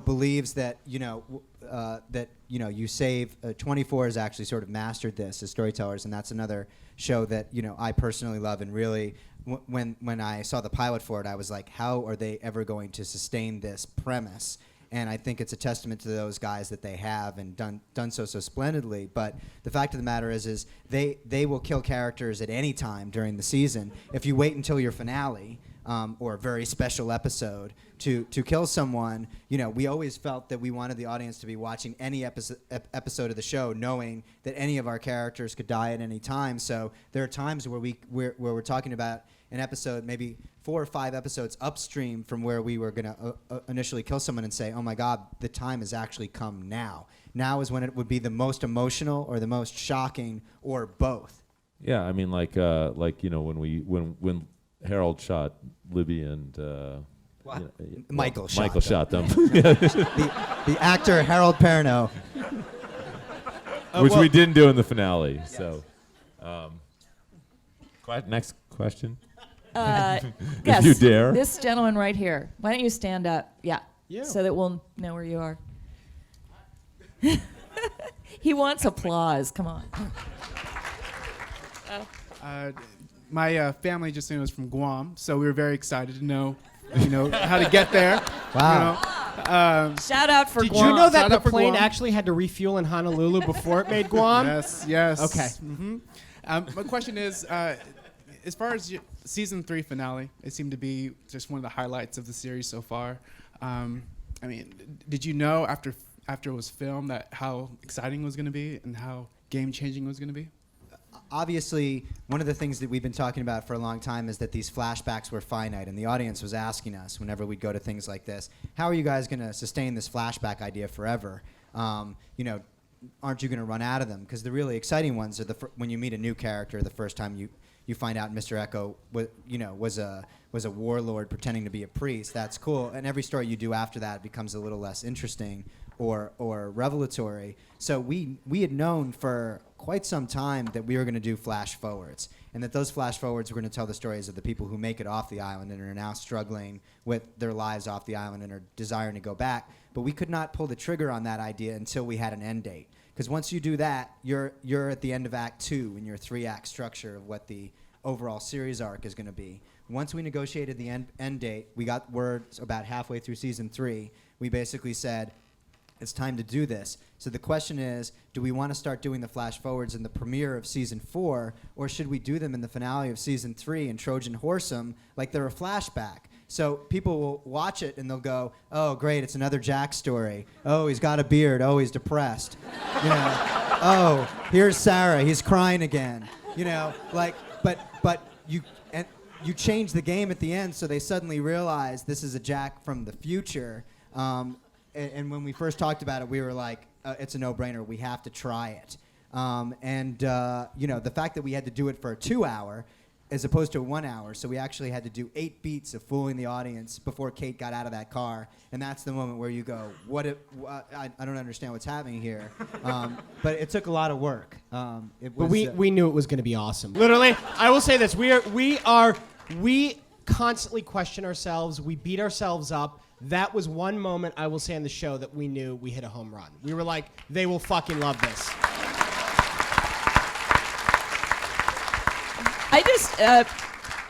[SPEAKER 2] believes that you save 24 has actually sort of mastered this as storytellers, and that's another show that I personally love. And really, when I saw the pilot for it, I was like, how are they ever going to sustain this premise? And I think it's a testament to those guys that they have and done so splendidly. But the fact of the matter is they will kill characters at any time during the season. If you wait until your finale or a very special episode to kill someone, we always felt that we wanted the audience to be watching any episode of the show, knowing that any of our characters could die at any time. So there are times where we're talking about an episode, maybe 4 or 5 episodes upstream from where we were going to initially kill someone, and say, oh my God, the time has actually come now. Now is when it would be the most emotional or the most shocking, or both.
[SPEAKER 3] Yeah, I mean, when Harold shot Libby and
[SPEAKER 2] Michael
[SPEAKER 3] shot them.
[SPEAKER 2] the actor Harold Perrineau,
[SPEAKER 3] which we didn't do in the finale. Yes. So, next question.
[SPEAKER 1] Yes,
[SPEAKER 3] if you dare.
[SPEAKER 1] This gentleman right here. Why don't you stand up? Yeah.
[SPEAKER 6] You.
[SPEAKER 1] So that we'll know where you are. He wants applause. Come on.
[SPEAKER 13] My family just was from Guam, so we were very excited to know, how to get there.
[SPEAKER 2] Wow.
[SPEAKER 1] Shout out for
[SPEAKER 6] Did
[SPEAKER 1] Guam.
[SPEAKER 6] you know that
[SPEAKER 13] Shout out
[SPEAKER 6] the
[SPEAKER 13] for
[SPEAKER 6] plane
[SPEAKER 13] Guam.
[SPEAKER 6] actually had to refuel in Honolulu before it made Guam?
[SPEAKER 13] Yes.
[SPEAKER 6] Okay.
[SPEAKER 13] Mm-hmm. My question is, as far as season 3 finale, it seemed to be just one of the highlights of the series so far. Did you know after it was filmed that how exciting it was going to be and how game-changing it was going to be?
[SPEAKER 2] Obviously, one of the things that we've been talking about for a long time is that these flashbacks were finite, and the audience was asking us whenever we'd go to things like this, how are you guys going to sustain this flashback idea forever? Aren't you going to run out of them? Because the really exciting ones are when you meet a new character the first time you find out Mr. Echo was a warlord pretending to be a priest. That's cool. And every story you do after that becomes a little less interesting or revelatory. So we had known for quite some time that we were going to do flash forwards, and that those flash forwards were going to tell the stories of the people who make it off the island and are now struggling with their lives off the island and are desiring to go back. But we could not pull the trigger on that idea until we had an end date. Because once you do that, you're at the end of Act 2 in your 3-act structure of what the overall series arc is going to be. Once we negotiated the end date, we got word about halfway through season 3. We basically said, it's time to do this. So the question is, do we want to start doing the flash forwards in the premiere of season 4, or should we do them in the finale of season 3 and Trojan horse them like they're a flashback? So people will watch it and they'll go, oh, great, it's another Jack story. Oh, he's got a beard. Oh, he's depressed. Oh, here's Sarah. He's crying again. But you change the game at the end, so they suddenly realize this is a Jack from the future. And when we first talked about it, we were like, it's a no-brainer. We have to try it. The fact that we had to do it for a 2-hour as opposed to a 1 hour, so we actually had to do 8 beats of fooling the audience before Kate got out of that car, and that's the moment where you go, I don't understand what's happening here. But it took a lot of work.
[SPEAKER 6] But we knew it was going to be awesome. Literally, I will say this: we constantly question ourselves. We beat ourselves up. That was one moment I will say on the show that we knew we hit a home run. We were like, they will fucking love this.
[SPEAKER 1] I just,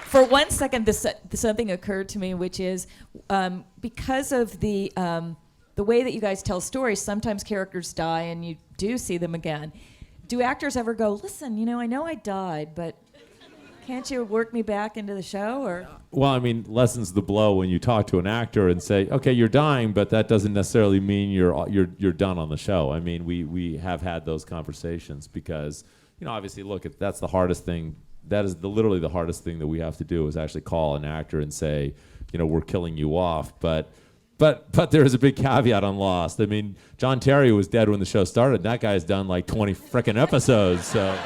[SPEAKER 1] for 1 second, something occurred to me, which is because of the way that you guys tell stories, sometimes characters die and you do see them again. Do actors ever go, listen, I know I died, but can't you work me back into the show? Or
[SPEAKER 3] Well, I mean, lessens the blow when you talk to an actor and say, okay, you're dying, but that doesn't necessarily mean you're done on the show. I mean, we have had those conversations because, obviously, look, that's the hardest thing. That is literally the hardest thing that we have to do is actually call an actor and say, we're killing you off. But but there is a big caveat on Lost. I mean, John Terry was dead when the show started. That guy's done like 20 frickin' episodes. So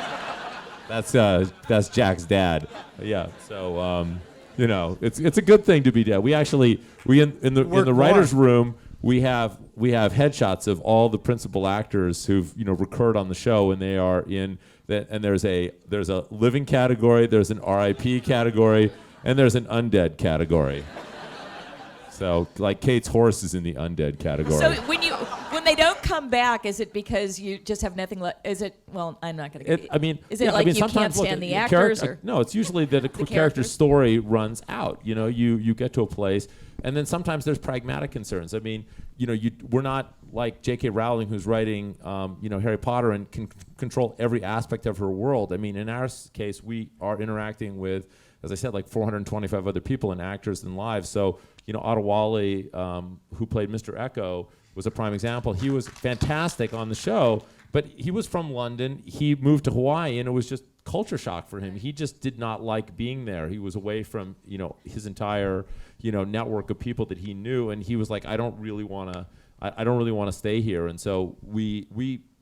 [SPEAKER 3] that's Jack's dad. Yeah. So it's a good thing to be dead. We actually in the writers' room we have headshots of all the principal actors who've recurred on the show, and they are in that. And there's a living category, there's an RIP category, and there's an undead category. So, like, Kate's horse is in the undead category.
[SPEAKER 1] So when they don't come back, is it because you just have nothing left? Is it? Well, I'm not going to. Is it like you can't stand the actors? Or
[SPEAKER 3] no, it's usually that a character's story runs out. You get to a place, and then sometimes there's pragmatic concerns. I mean, we're not like J.K. Rowling, who's writing, Harry Potter and can control every aspect of her world. I mean, in our case, we are interacting with, as I said, like 425 other people and actors and lives. So, Adewale, who played Mr. Echo, was a prime example. He was fantastic on the show, but he was from London. He moved to Hawaii, and it was just culture shock for him. He just did not like being there. He was away from, his entire, network of people that he knew, and he was like, I don't really want to stay here. And so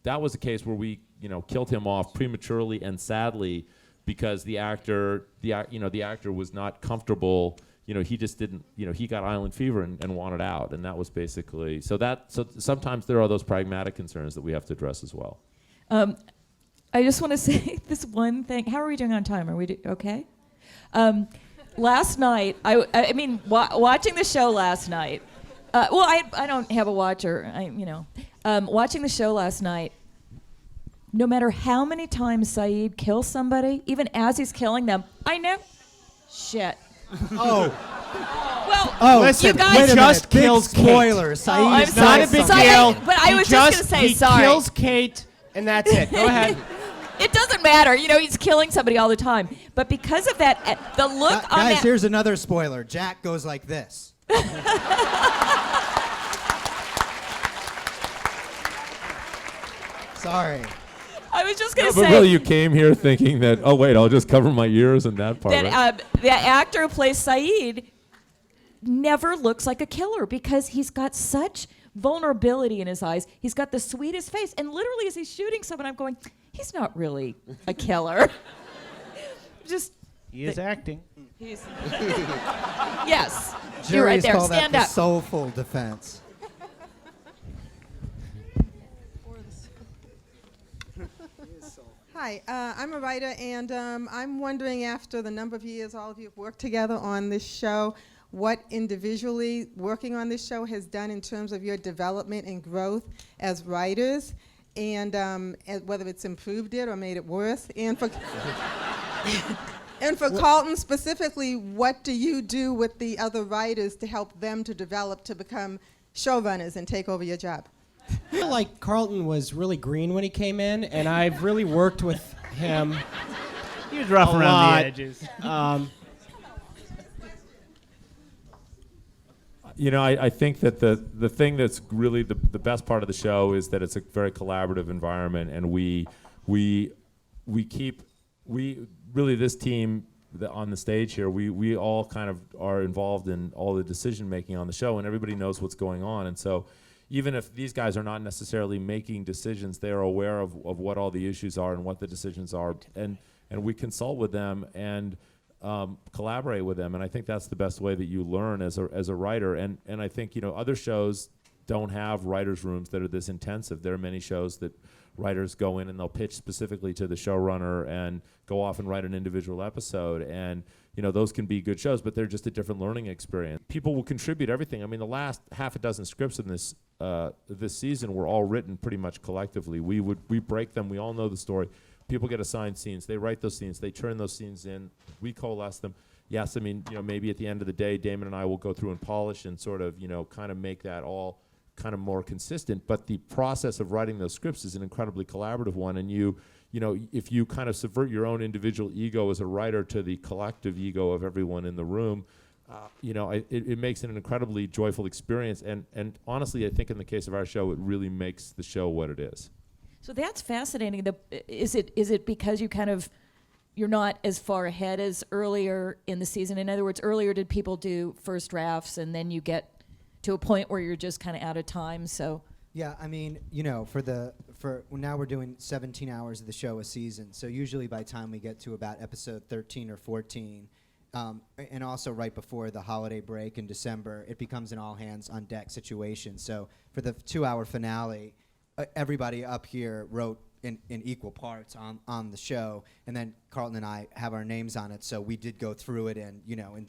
[SPEAKER 3] that was a case where we, killed him off prematurely and sadly, because the actor was not comfortable. He just didn't, he got island fever and wanted out. And that was basically, so sometimes there are those pragmatic concerns that we have to address as well.
[SPEAKER 1] I just want to say this one thing. How are we doing on time? Are we okay? Last night, watching the show last night, I don't have a watcher, watching the show last night, no matter how many times Saeed kills somebody, even as he's killing them, I know, shit.
[SPEAKER 6] Oh.
[SPEAKER 1] Well,
[SPEAKER 6] listen,
[SPEAKER 1] you guys
[SPEAKER 6] he just kills
[SPEAKER 2] spoilers.
[SPEAKER 6] Kate.
[SPEAKER 2] Saeed
[SPEAKER 6] It's not a big deal.
[SPEAKER 1] But I was just going to say, sorry.
[SPEAKER 6] He kills Kate, and that's it. Go ahead.
[SPEAKER 1] It doesn't matter. He's killing somebody all the time. But because of that, the look on
[SPEAKER 2] guys,
[SPEAKER 1] that...
[SPEAKER 2] here's another spoiler. Jack goes like this. Sorry.
[SPEAKER 1] I was just going to
[SPEAKER 3] But
[SPEAKER 1] say...
[SPEAKER 3] really, you came here thinking that, oh, wait, I'll just cover my ears and that part.
[SPEAKER 1] That the actor who plays Saeed never looks like a killer because he's got such vulnerability in his eyes. He's got the sweetest face. And literally, as he's shooting someone, I'm going, he's not really a killer.
[SPEAKER 6] He is acting.
[SPEAKER 1] Yes. You're right
[SPEAKER 2] Juries
[SPEAKER 1] there.
[SPEAKER 2] call that
[SPEAKER 1] Stand
[SPEAKER 2] the
[SPEAKER 1] up.
[SPEAKER 2] soulful defense.
[SPEAKER 14] Hi, I'm a writer, and I'm wondering, after the number of years all of you have worked together on this show, what individually working on this show has done in terms of your development and growth as writers, and whether it's improved it or made it worse. And for and for Carlton specifically, what do you do with the other writers to help them to develop to become showrunners and take over your job?
[SPEAKER 6] I feel like Carlton was really green when he came in, and I've really worked with him.
[SPEAKER 5] He was rough
[SPEAKER 6] a
[SPEAKER 5] around
[SPEAKER 6] lot.
[SPEAKER 5] the edges.
[SPEAKER 3] I think that the thing that's really the best part of the show is that it's a very collaborative environment, and we really, this team on the stage here, we all kind of are involved in all the decision making on the show, and everybody knows what's going on. And so even if these guys are not necessarily making decisions, they are aware of what all the issues are and what the decisions are, and we consult with them and collaborate with them. And I think that's the best way that you learn as a writer. And I think other shows don't have writers' rooms that are this intensive. There are many shows that writers go in and they'll pitch specifically to the showrunner and go off and write an individual episode. And those can be good shows, but they're just a different learning experience. People will contribute everything. I mean, the last half a dozen scripts in this season were all written pretty much collectively. We break them. We all know the story. People get assigned scenes. They write those scenes. They turn those scenes in. We coalesce them. Yes, I mean, maybe at the end of the day, Damon and I will go through and polish and sort of, kind of make that all kind of more consistent. But the process of writing those scripts is an incredibly collaborative one. And if you kind of subvert your own individual ego as a writer to the collective ego of everyone in the room, it makes it an incredibly joyful experience. And honestly, I think in the case of our show, it really makes the show what it is.
[SPEAKER 1] So that's fascinating. Is it because you're not as far ahead as earlier in the season? In other words, earlier did people do first drafts and then you get to a point where you're just kind of out of time. So
[SPEAKER 2] Yeah, I mean, for now we're doing 17 hours of the show a season. So usually by the time we get to about episode 13 or 14, and also right before the holiday break in December, it becomes an all hands on deck situation. So for the 2-hour finale, everybody up here wrote in equal parts on the show, and then Carlton and I have our names on it, so we did go through it and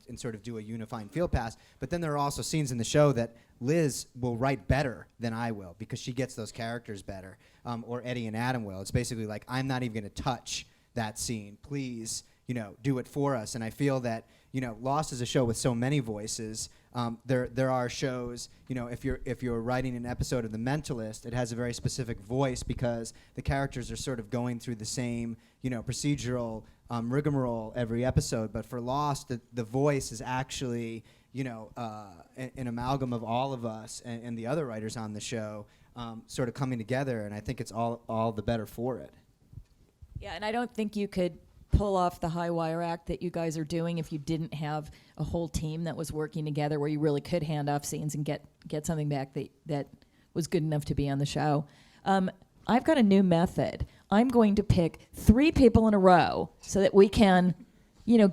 [SPEAKER 2] and sort of do a unifying field pass. But then there are also scenes in the show that Liz will write better than I will because she gets those characters better, or Eddie and Adam will. It's basically like, I'm not even going to touch that scene. Please, do it for us. And I feel that Lost is a show with so many voices. There are shows, if you're writing an episode of The Mentalist, it has a very specific voice because the characters are sort of going through the same, procedural rigmarole every episode. But for Lost, the voice is actually, an amalgam of all of us and the other writers on the show, sort of coming together, and I think it's all the better for it.
[SPEAKER 1] yeah, and I don't think you could pull off the high wire act that you guys are doing if you didn't have a whole team that was working together where you really could hand off scenes and get something back that was good enough to be on the show. I've got a new method. I'm going to pick 3 people in a row so that we can,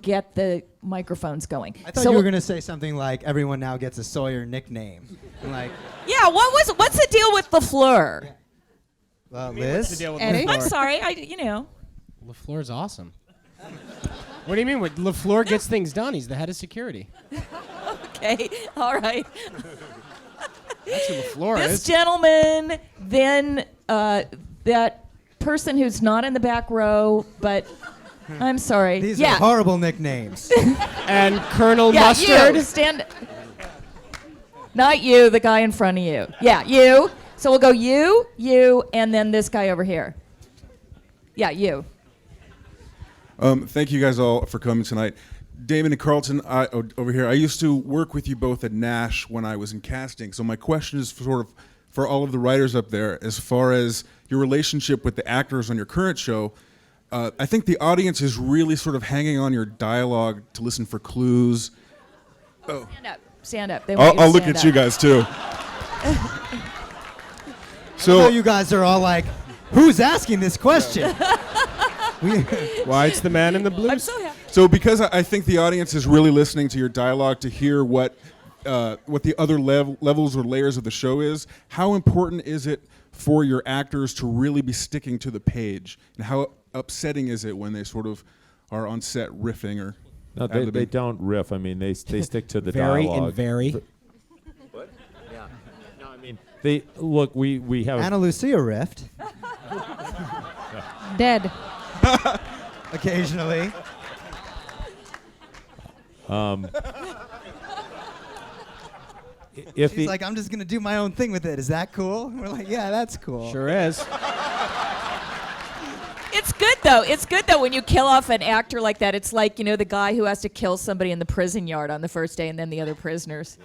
[SPEAKER 1] get the microphones going.
[SPEAKER 2] I thought you were going to say something like, everyone now gets a Sawyer nickname. Like,
[SPEAKER 1] yeah, what's the deal with LaFleur?
[SPEAKER 2] Liz?
[SPEAKER 6] What's the deal with
[SPEAKER 1] Eddie?
[SPEAKER 6] LaFleur?
[SPEAKER 1] I'm sorry,
[SPEAKER 6] LaFleur's awesome. What do you mean? LaFleur gets things done. He's the head of security.
[SPEAKER 1] Okay, all right.
[SPEAKER 6] That's who LaFleur
[SPEAKER 1] This
[SPEAKER 6] is.
[SPEAKER 1] gentleman, then that person who's not in the back row, but I'm sorry.
[SPEAKER 2] These are horrible nicknames.
[SPEAKER 6] And Colonel
[SPEAKER 1] Yeah,
[SPEAKER 6] Mustard.
[SPEAKER 1] you, stand. Not you, the guy in front of you. Yeah, you. So we'll go you, and then this guy over here. Yeah, you.
[SPEAKER 15] Thank you guys all for coming tonight. Damon and Carlton, over here, I used to work with you both at Nash when I was in casting. So my question is for all of the writers up there, as far as your relationship with the actors on your current show. I think the audience is really sort of hanging on your dialogue to listen for clues. Oh.
[SPEAKER 1] Stand up. They want
[SPEAKER 15] I'll
[SPEAKER 1] you to
[SPEAKER 15] look
[SPEAKER 1] stand
[SPEAKER 15] at you
[SPEAKER 1] up.
[SPEAKER 15] guys too.
[SPEAKER 2] So you guys are all like, who's asking this question?
[SPEAKER 6] Why, it's the man in the blue.
[SPEAKER 1] I'm so happy.
[SPEAKER 15] So because I think the audience is really listening to your dialogue to hear what the other levels or layers of the show is, how important is it for your actors to really be sticking to the page? And how upsetting is it when they sort of are on set riffing or...
[SPEAKER 3] No, they don't riff. I mean, they stick to the
[SPEAKER 6] Very
[SPEAKER 3] dialogue.
[SPEAKER 6] and very.
[SPEAKER 3] What? Yeah. No, I mean, they look. We have
[SPEAKER 2] Ana Lucia riffed.
[SPEAKER 4] Dead.
[SPEAKER 2] Occasionally. She's like, I'm just going to do my own thing with it. Is that cool? We're like, yeah, that's cool.
[SPEAKER 6] Sure is.
[SPEAKER 1] It's good though. It's good though when you kill off an actor like that. It's like, the guy who has to kill somebody in the prison yard on the first day and then the other prisoners.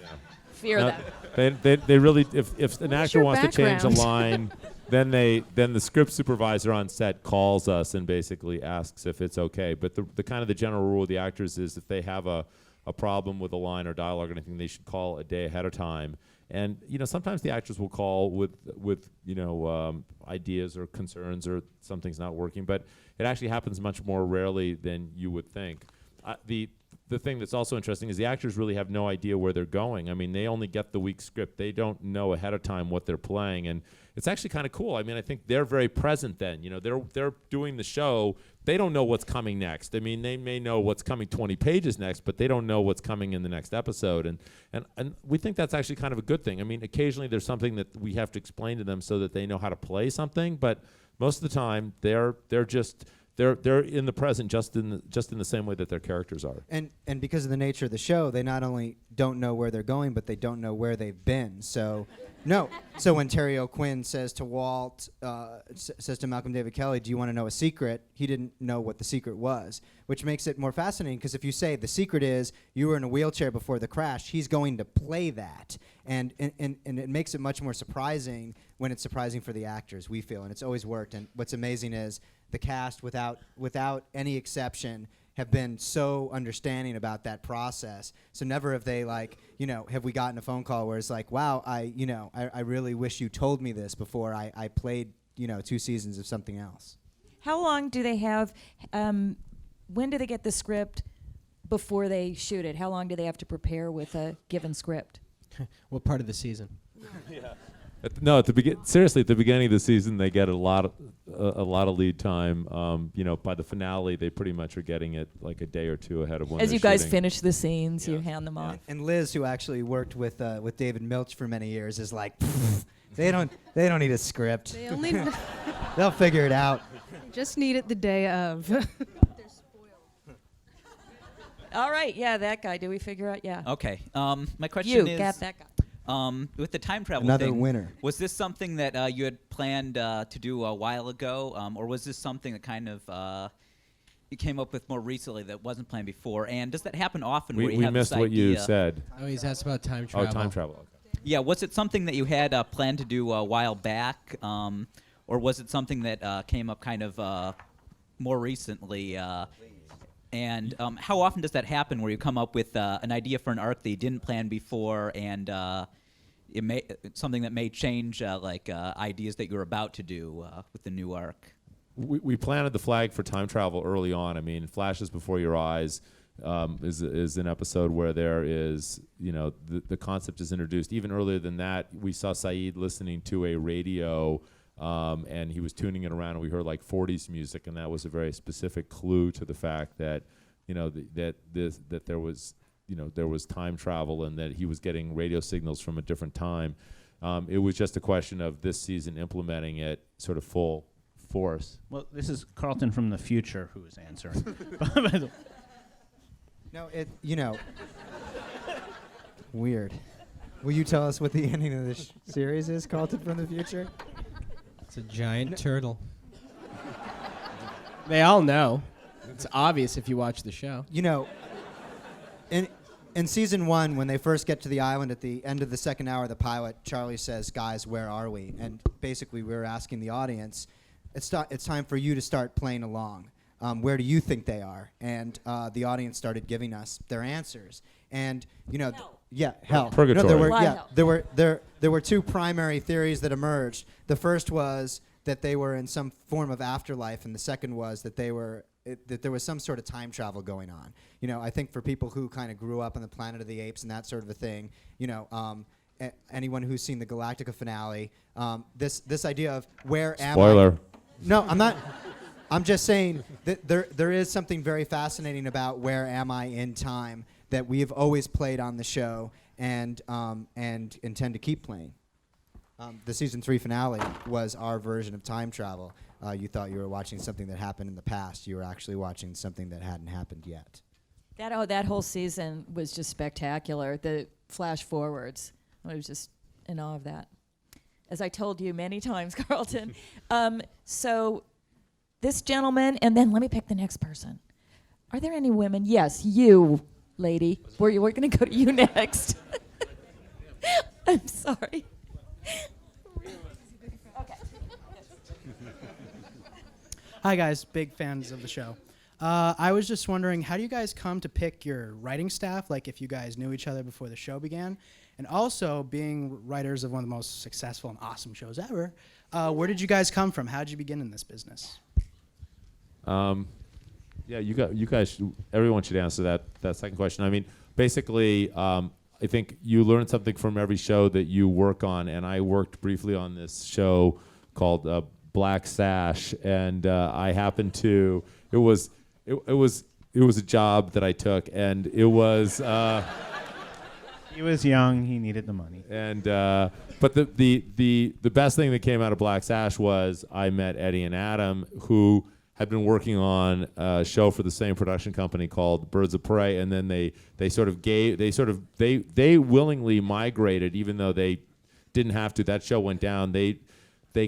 [SPEAKER 1] Fear
[SPEAKER 3] No,
[SPEAKER 1] that.
[SPEAKER 3] They really, if an actor
[SPEAKER 4] your
[SPEAKER 3] wants to change a
[SPEAKER 4] background?
[SPEAKER 3] line, then the script supervisor on set calls us and basically asks if it's okay. But the kind of the general rule of the actors is if they have a problem with a line or dialogue or anything, they should call a day ahead of time. And sometimes the actors will call with ideas or concerns or something's not working, but it actually happens much more rarely than you would think. The thing that's also interesting is the actors really have no idea where they're going. I mean, they only get the week script. They don't know ahead of time what they're playing, and it's actually kind of cool. I mean, I think they're very present then. They're doing the show. They don't know what's coming next. I mean, they may know what's coming 20 pages next, but they don't know what's coming in the next episode. And we think that's actually kind of a good thing. I mean, occasionally there's something that we have to explain to them so that they know how to play something, but most of the time they're in the present just in the same way that their characters are.
[SPEAKER 2] And because of the nature of the show, they not only don't know where they're going, but they don't know where they've been. So when Terry O'Quinn says to Walt, says to Malcolm David Kelly, do you want to know a secret? He didn't know what the secret was, which makes it more fascinating because if you say the secret is you were in a wheelchair before the crash, he's going to play that. And it makes it much more surprising when it's surprising for the actors, we feel, and it's always worked. And what's amazing is the cast, without any exception, have been so understanding about that process. So never have they have we gotten a phone call where it's like, wow, I really wish you told me this before I played 2 seasons of something else.
[SPEAKER 1] How long do they have? When do they get the script before they shoot it? How long do they have to prepare with a given script?
[SPEAKER 6] What part of the season?
[SPEAKER 3] No, at the beginning of the season, they get a lot of lead time. By the finale, they pretty much are getting it like a day or two ahead of when.
[SPEAKER 1] As
[SPEAKER 3] they're
[SPEAKER 1] you guys
[SPEAKER 3] shooting.
[SPEAKER 1] finish the scenes, you hand them off.
[SPEAKER 2] And Liz, who actually worked with David Milch for many years, is like, they don't need a script.
[SPEAKER 4] They only
[SPEAKER 2] They'll figure it out.
[SPEAKER 4] just need it the day of.
[SPEAKER 1] All right, yeah, that guy. Did we figure out? Yeah.
[SPEAKER 16] Okay. My question is,
[SPEAKER 1] got that guy.
[SPEAKER 16] With the time travel
[SPEAKER 2] Another
[SPEAKER 16] thing,
[SPEAKER 2] winner.
[SPEAKER 16] was this something that you had planned to do a while ago, or was this something that kind of you came up with more recently that wasn't planned before? And does that happen often? where you
[SPEAKER 3] We
[SPEAKER 16] have
[SPEAKER 3] missed
[SPEAKER 16] this
[SPEAKER 3] what you
[SPEAKER 16] idea?
[SPEAKER 3] said.
[SPEAKER 6] Oh, he's asked about time
[SPEAKER 3] Oh,
[SPEAKER 6] travel.
[SPEAKER 3] time travel. Okay.
[SPEAKER 16] Yeah, was it something that you had planned to do a while back, or was it something that came up kind of more recently? And how often does that happen, where you come up with an idea for an arc that you didn't plan before, and something that may change ideas that you're about to do with the new arc?
[SPEAKER 3] We planted the flag for time travel early on. I mean, Flashes Before Your Eyes is an episode where there is, the concept is introduced. Even earlier than that, we saw Saeed listening to a radio, and he was tuning it around, and we heard like 40s music, and that was a very specific clue to the fact that, that there was, there was time travel and that he was getting radio signals from a different time. It was just a question of this season implementing it sort of full force.
[SPEAKER 5] Well, this is Carlton from the future who is answering.
[SPEAKER 2] No, weird. Will you tell us what the ending of this series is, Carlton from the future?
[SPEAKER 6] It's a giant turtle. They all know. It's obvious if you watch the show.
[SPEAKER 2] In season 1, when they first get to the island at the end of the second hour of the pilot, Charlie says, "Guys, where are we?" And basically, we were asking the audience, it's time for you to start playing along. Where do you think they are? And the audience started giving us their answers. And hell.
[SPEAKER 3] Purgatory.
[SPEAKER 2] No, there were 2 primary theories that emerged. The first was that they were in some form of afterlife, and the second was that that there was some sort of time travel going on. I think for people who kind of grew up on the Planet of the Apes and that sort of a thing, anyone who's seen the Galactica finale, this idea of where am I?
[SPEAKER 3] Spoiler.
[SPEAKER 2] No, I'm not. I'm just saying that there is something very fascinating about where am I in time that we have always played on the show and intend to keep playing. The season 3 finale was our version of time travel. You thought you were watching something that happened in the past. You were actually watching something that hadn't happened yet.
[SPEAKER 1] That whole season was just spectacular. The flash forwards, I was just in awe of that. As I told you many times, Carlton. So this gentleman, and then let me pick the next person. Are there any women? Yes, you, lady. We're going to go to you next. I'm sorry.
[SPEAKER 17] Hi guys, big fans of the show. I was just wondering, how do you guys come to pick your writing staff? Like if you guys knew each other before the show began? And also, being writers of one of the most successful and awesome shows ever, where did you guys come from? How did you begin in this business?
[SPEAKER 3] You guys, everyone should answer that second question. I mean, basically, I think you learn something from every show that you work on, and I worked briefly on this show called Black Sash, and I happened to. It was a job that I took, and it was.
[SPEAKER 5] He was young. He needed the money.
[SPEAKER 3] And but the best thing that came out of Black Sash was I met Eddie and Adam, who had been working on a show for the same production company called Birds of Prey, and then they willingly migrated, even though they didn't have to. That show went down. They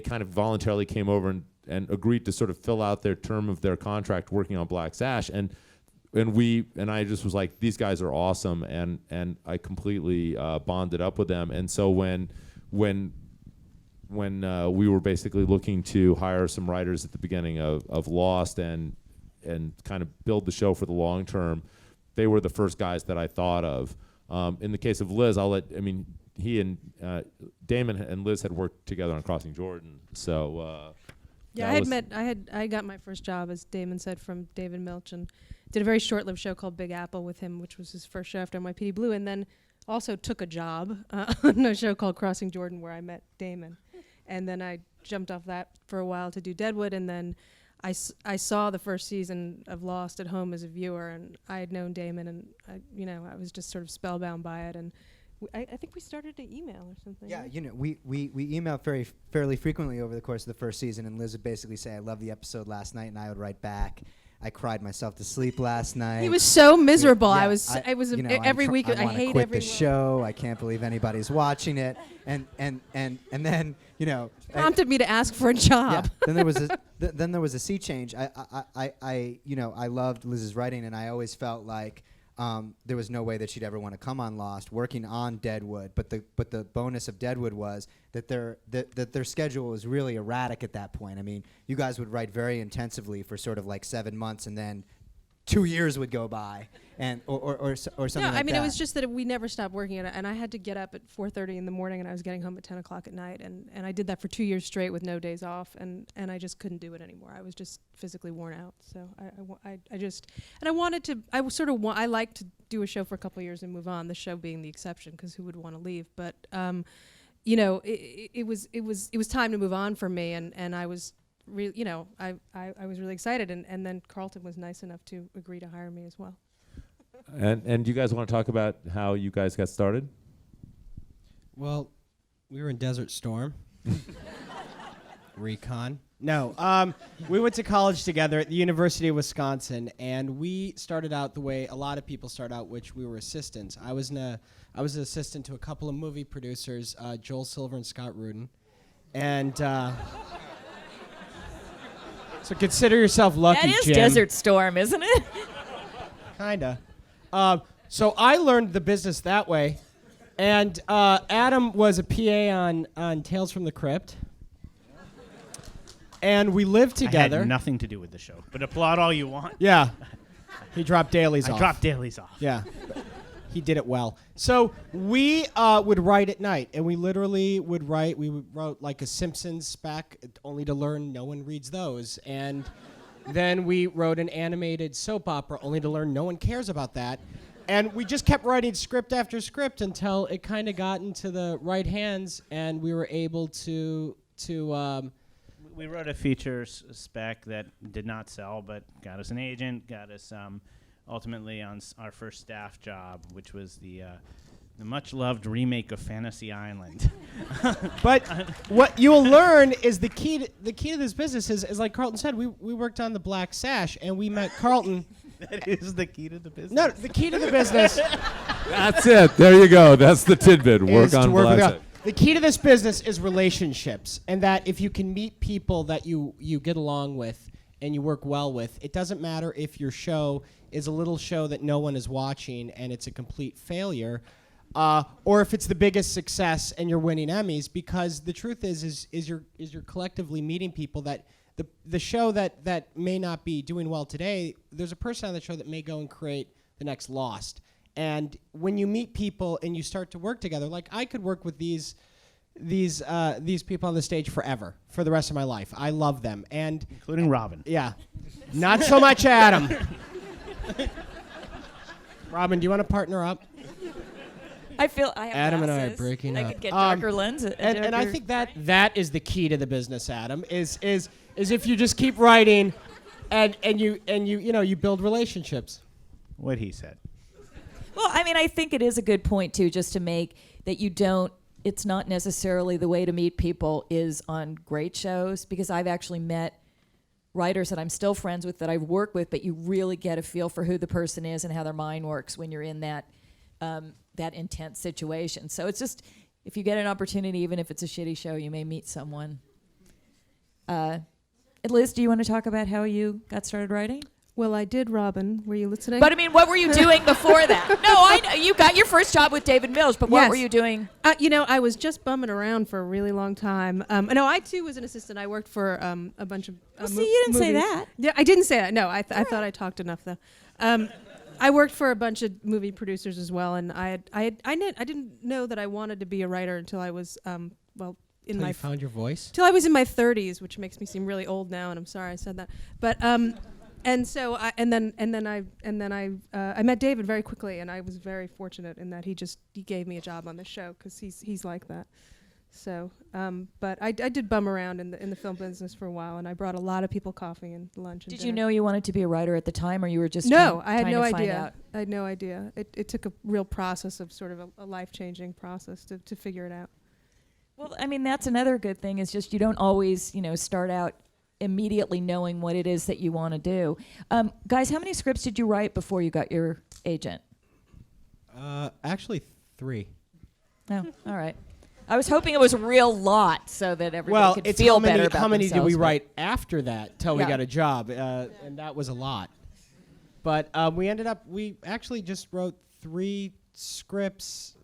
[SPEAKER 3] kind of voluntarily came over and agreed to sort of fill out their term of their contract working on Black Sash, and I just was like, these guys are awesome, and I completely bonded up with them. And so when we were basically looking to hire some writers at the beginning of Lost, and and kind of build the show for the long term, they were the first guys that I thought of. In the case of Liz, he and Damon and Liz had worked together on Crossing Jordan, so
[SPEAKER 4] yeah, I got my first job, as Damon said, from David Milch, and did a very short-lived show called Big Apple with him, which was his first show after NYPD Blue, and then also took a job on a show called Crossing Jordan where I met Damon, and then I jumped off that for a while to do Deadwood, and then I saw the first season of Lost at home as a viewer, and I had known Damon, and I was just sort of spellbound by it, and I think we started to email or something.
[SPEAKER 2] Yeah,
[SPEAKER 4] right?
[SPEAKER 2] we emailed fairly frequently over the course of the first season, and Liz would basically say, "I love the episode last night," and I would write back, "I cried myself to sleep last night."
[SPEAKER 4] He was so miserable.
[SPEAKER 2] Yeah,
[SPEAKER 4] every week. I hate
[SPEAKER 2] quit
[SPEAKER 4] every
[SPEAKER 2] the show. I can't believe anybody's watching it, and then
[SPEAKER 4] prompted me to ask for a job.
[SPEAKER 2] Yeah, then there was a sea change. I loved Liz's writing, and I always felt like there was no way that she'd ever want to come on Lost working on Deadwood. But the bonus of Deadwood was that their schedule was really erratic at that point. I mean, you guys would write very intensively for sort of like 7 months, and then 2 years would go by, and or something.
[SPEAKER 4] No,
[SPEAKER 2] like
[SPEAKER 4] I mean
[SPEAKER 2] that.
[SPEAKER 4] it was just that we never stopped working at it, and I had to get up at 4:30 in the morning, and I was getting home at 10 o'clock at night, and I did that for 2 years straight with no days off, and I just couldn't do it anymore. I was just physically worn out. So I like to do a show for a couple of years and move on. The show being the exception, because who would want to leave? But it was time to move on for me, and I was. I was really excited, and then Carlton was nice enough to agree to hire me as well.
[SPEAKER 3] And you guys want to talk about how you guys got started?
[SPEAKER 6] Well, we were in Desert Storm. Recon. No, we went to college together at the University of Wisconsin, and we started out the way a lot of people start out, which we were assistants. I was an assistant to a couple of movie producers, Joel Silver and Scott Rudin, and. So consider yourself lucky,
[SPEAKER 1] That is
[SPEAKER 6] Jim.
[SPEAKER 1] Desert Storm, isn't it?
[SPEAKER 6] Kinda. So I learned the business that way, and Adam was a PA on Tales from the Crypt, and we lived together.
[SPEAKER 5] I had nothing to do with the show, but applaud all you want.
[SPEAKER 6] Yeah, he dropped dailies off.
[SPEAKER 5] I dropped dailies off.
[SPEAKER 6] Yeah, he did it well. So we would write at night, and we literally would write. We wrote like a Simpsons spec, only to learn no one reads those, and then we wrote an animated soap opera, only to learn no one cares about that. And we just kept writing script after script until it kind of got into the right hands, and we were able to.
[SPEAKER 5] We wrote a feature spec that did not sell, but got us an agent, got us ultimately on our first staff job, which was the much-loved remake of Fantasy Island.
[SPEAKER 6] But what you'll learn is the key to this business is like Carlton said, we worked on the Black Sash, and we met Carlton.
[SPEAKER 5] That is the key to the business.
[SPEAKER 6] No, the key to the business.
[SPEAKER 3] That's it. There you go. That's the tidbit. Work on Black Sash.
[SPEAKER 6] The key to this business is relationships, and that if you can meet people that you get along with and you work well with, it doesn't matter if your show is a little show that no one is watching and it's a complete failure, or if it's the biggest success and you're winning Emmys, because the truth is you're collectively meeting people that the show that may not be doing well today, there's a person on the show that may go and create the next Lost. And when you meet people and you start to work together, like I could work with these people on the stage forever, for the rest of my life. I love them, and
[SPEAKER 5] including Robin.
[SPEAKER 6] Yeah, not so much Adam. Robin, do you want to partner up?
[SPEAKER 1] I feel I have
[SPEAKER 6] Adam
[SPEAKER 1] glasses.
[SPEAKER 6] and I are breaking
[SPEAKER 1] I
[SPEAKER 6] up.
[SPEAKER 1] could get darker lenses.
[SPEAKER 6] And I think that is the key to the business, Adam. Is if you just keep writing, and you build relationships.
[SPEAKER 5] What he said.
[SPEAKER 1] Well, I mean, I think it is a good point, too, just to make that it's not necessarily the way to meet people is on great shows, because I've actually met writers that I'm still friends with, that I've worked with, but you really get a feel for who the person is and how their mind works when you're in that intense situation. So it's just, if you get an opportunity, even if it's a shitty show, you may meet someone. Liz, do you want to talk about how you got started writing?
[SPEAKER 4] Well, I did Robin. Were you listening?
[SPEAKER 1] But I mean, what were you doing before that? No, I know you got your first job with David Mills, but what
[SPEAKER 4] Yes.
[SPEAKER 1] were you doing?
[SPEAKER 4] I was just bumming around for a really long time. No, I too was an assistant. I worked for a bunch of.
[SPEAKER 1] See, you didn't say
[SPEAKER 4] movies.
[SPEAKER 1] that.
[SPEAKER 4] Yeah, I didn't say that. No, I thought I talked enough though. I worked for a bunch of movie producers as well, and I didn't know that I wanted to be a writer until I was in
[SPEAKER 6] Till
[SPEAKER 4] my
[SPEAKER 6] you found your voice.
[SPEAKER 4] till I was in my 30s, which makes me seem really old now, and I'm sorry I said that. But and so I met David very quickly, and I was very fortunate in that he gave me a job on the show because he's like that. So, but I did bum around in the film business for a while, and I brought a lot of people coffee and lunch. And
[SPEAKER 1] Did
[SPEAKER 4] dinner.
[SPEAKER 1] you know you wanted to be a writer at the time, or you were just
[SPEAKER 4] No, I had
[SPEAKER 1] trying
[SPEAKER 4] no
[SPEAKER 1] to find
[SPEAKER 4] idea.
[SPEAKER 1] out?
[SPEAKER 4] I had no idea. It took a real process of sort of a life-changing process to figure it out.
[SPEAKER 1] Well, I mean, that's another good thing is just you don't always, start out immediately knowing what it is that you want to do. Guys, how many scripts did you write before you got your agent?
[SPEAKER 6] Actually, 3.
[SPEAKER 1] Oh, all right. I was hoping it was a real lot so that everybody could feel better about
[SPEAKER 6] how many did we
[SPEAKER 1] themselves, but-
[SPEAKER 6] write after that till we
[SPEAKER 1] Yeah.
[SPEAKER 6] got a job, and that was a lot. But we actually just wrote 3 scripts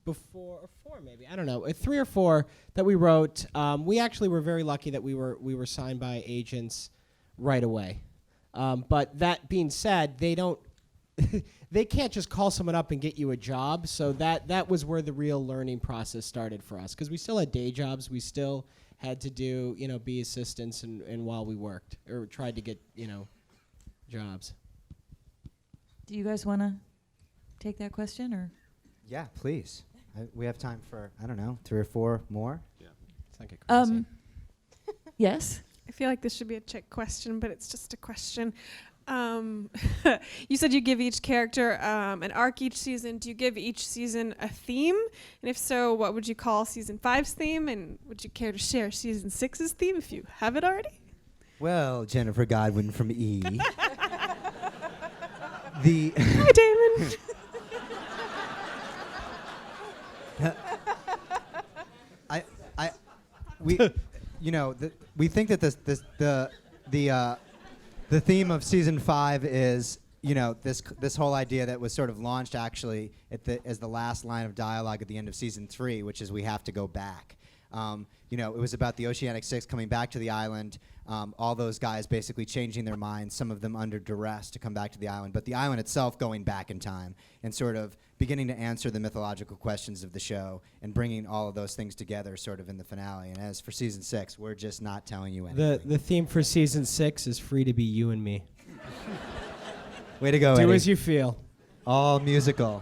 [SPEAKER 6] before, or 4 maybe, I don't know, 3 or 4 that we wrote. We actually were very lucky that we were signed by agents right away. But that being said, they don't. They can't just call someone up and get you a job. So that was where the real learning process started for us, because we still had day jobs. We still had to do, be assistants and while we worked or tried to get, jobs.
[SPEAKER 1] Do you guys want to take that question, or?
[SPEAKER 2] Yeah, please. We have time for, I don't know, 3 or 4 more.
[SPEAKER 6] Yeah. It's like a crazy.
[SPEAKER 1] Yes.
[SPEAKER 18] I feel like this should be a chick question, but it's just a question. You said you give each character an arc each season. Do you give each season a theme? And if so, what would you call season 5's theme? And would you care to share season 6's theme if you have it already?
[SPEAKER 2] Well, Jennifer Godwin from E.
[SPEAKER 18] Hi, Damon.
[SPEAKER 2] We think that the theme of season 5 is, this whole idea that was sort of launched actually as the last line of dialogue at the end of season 3, which is we have to go back. It was about the Oceanic Six coming back to the island, all those guys basically changing their minds, some of them under duress to come back to the island, but the island itself going back in time and sort of beginning to answer the mythological questions of the show and bringing all of those things together sort of in the finale. And as for season 6, we're just not telling you anything.
[SPEAKER 6] The theme for season 6 is free to be you and me.
[SPEAKER 2] Way to go,
[SPEAKER 6] Do
[SPEAKER 2] Eddie.
[SPEAKER 6] as you feel.
[SPEAKER 2] All musical.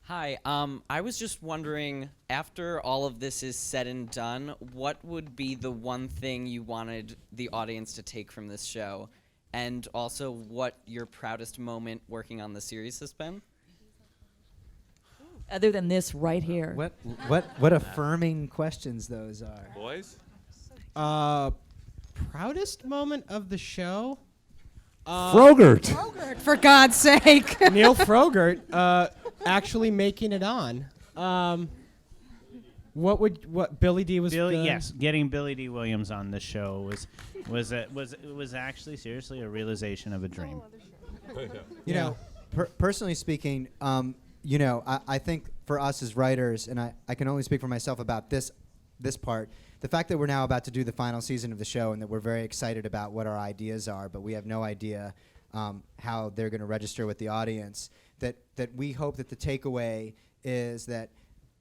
[SPEAKER 19] Hi, I was just wondering, after all of this is said and done, what would be the one thing you wanted the audience to take from this show? And also, what your proudest moment working on the series has been?
[SPEAKER 1] Other than this right here.
[SPEAKER 2] What affirming questions those are.
[SPEAKER 3] Boys?
[SPEAKER 6] Proudest moment of the show?
[SPEAKER 3] Frogurt.
[SPEAKER 4] Frogurt, for God's sake.
[SPEAKER 6] Neil Frogurt actually making it on. What Billy D was
[SPEAKER 5] Billy,
[SPEAKER 6] the-
[SPEAKER 5] yes, getting Billy D. Williams on the show was actually seriously a realization of a dream.
[SPEAKER 2] Personally speaking, I think for us as writers, and I can only speak for myself about this part, the fact that we're now about to do the final season of the show and that we're very excited about what our ideas are, but we have no idea how they're going to register with the audience, that we hope that the takeaway is that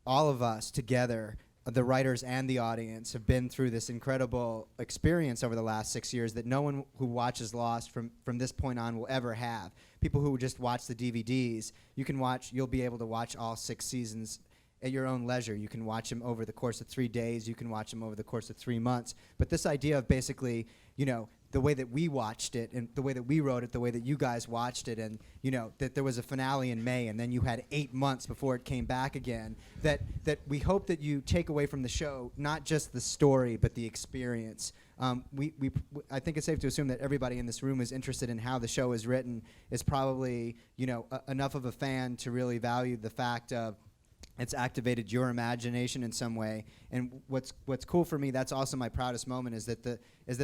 [SPEAKER 2] all of us together, the writers and the audience, have been through this incredible experience over the last 6 years that no one who watches Lost from this point on will ever have. People who just watch the DVDs, you'll be able to watch all 6 seasons at your own leisure. You can watch them over the course of 3 days. You can watch them over the course of 3 months. But this idea of basically, the way that we watched it and the way that we wrote it, the way that you guys watched it, and, that there was a finale in May and then you had 8 months before it came back again, that we hope that you take away from the show not just the story but the experience. I think it's safe to assume that everybody in this room is interested in how the show is written, is probably, enough of a fan to really value the fact of it's activated your imagination in some way. And what's cool for me, that's also my proudest moment, is that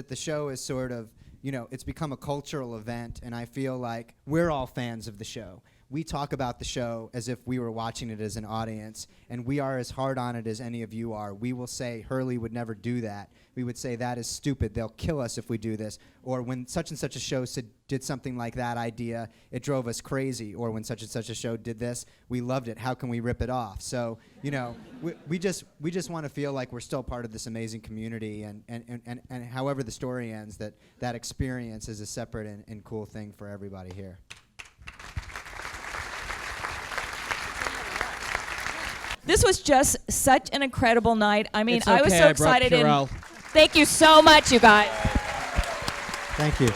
[SPEAKER 2] the show is sort of, it's become a cultural event, and I feel like we're all fans of the show. We talk about the show as if we were watching it as an audience, and we are as hard on it as any of you are. We will say, Hurley would never do that. We would say, that is stupid. They'll kill us if we do this. Or when such and such a show did something like that idea, it drove us crazy. Or when such and such a show did this, we loved it. How can we rip it off? So, we just want to feel like we're still part of this amazing community, and however the story ends, that experience is a separate and cool thing for everybody here.
[SPEAKER 1] This was just such an incredible night. I mean,
[SPEAKER 6] It's
[SPEAKER 1] I was
[SPEAKER 6] okay,
[SPEAKER 1] so
[SPEAKER 6] I brought
[SPEAKER 1] excited. And
[SPEAKER 6] Purell.
[SPEAKER 1] thank you so much, you guys.
[SPEAKER 2] Thank you.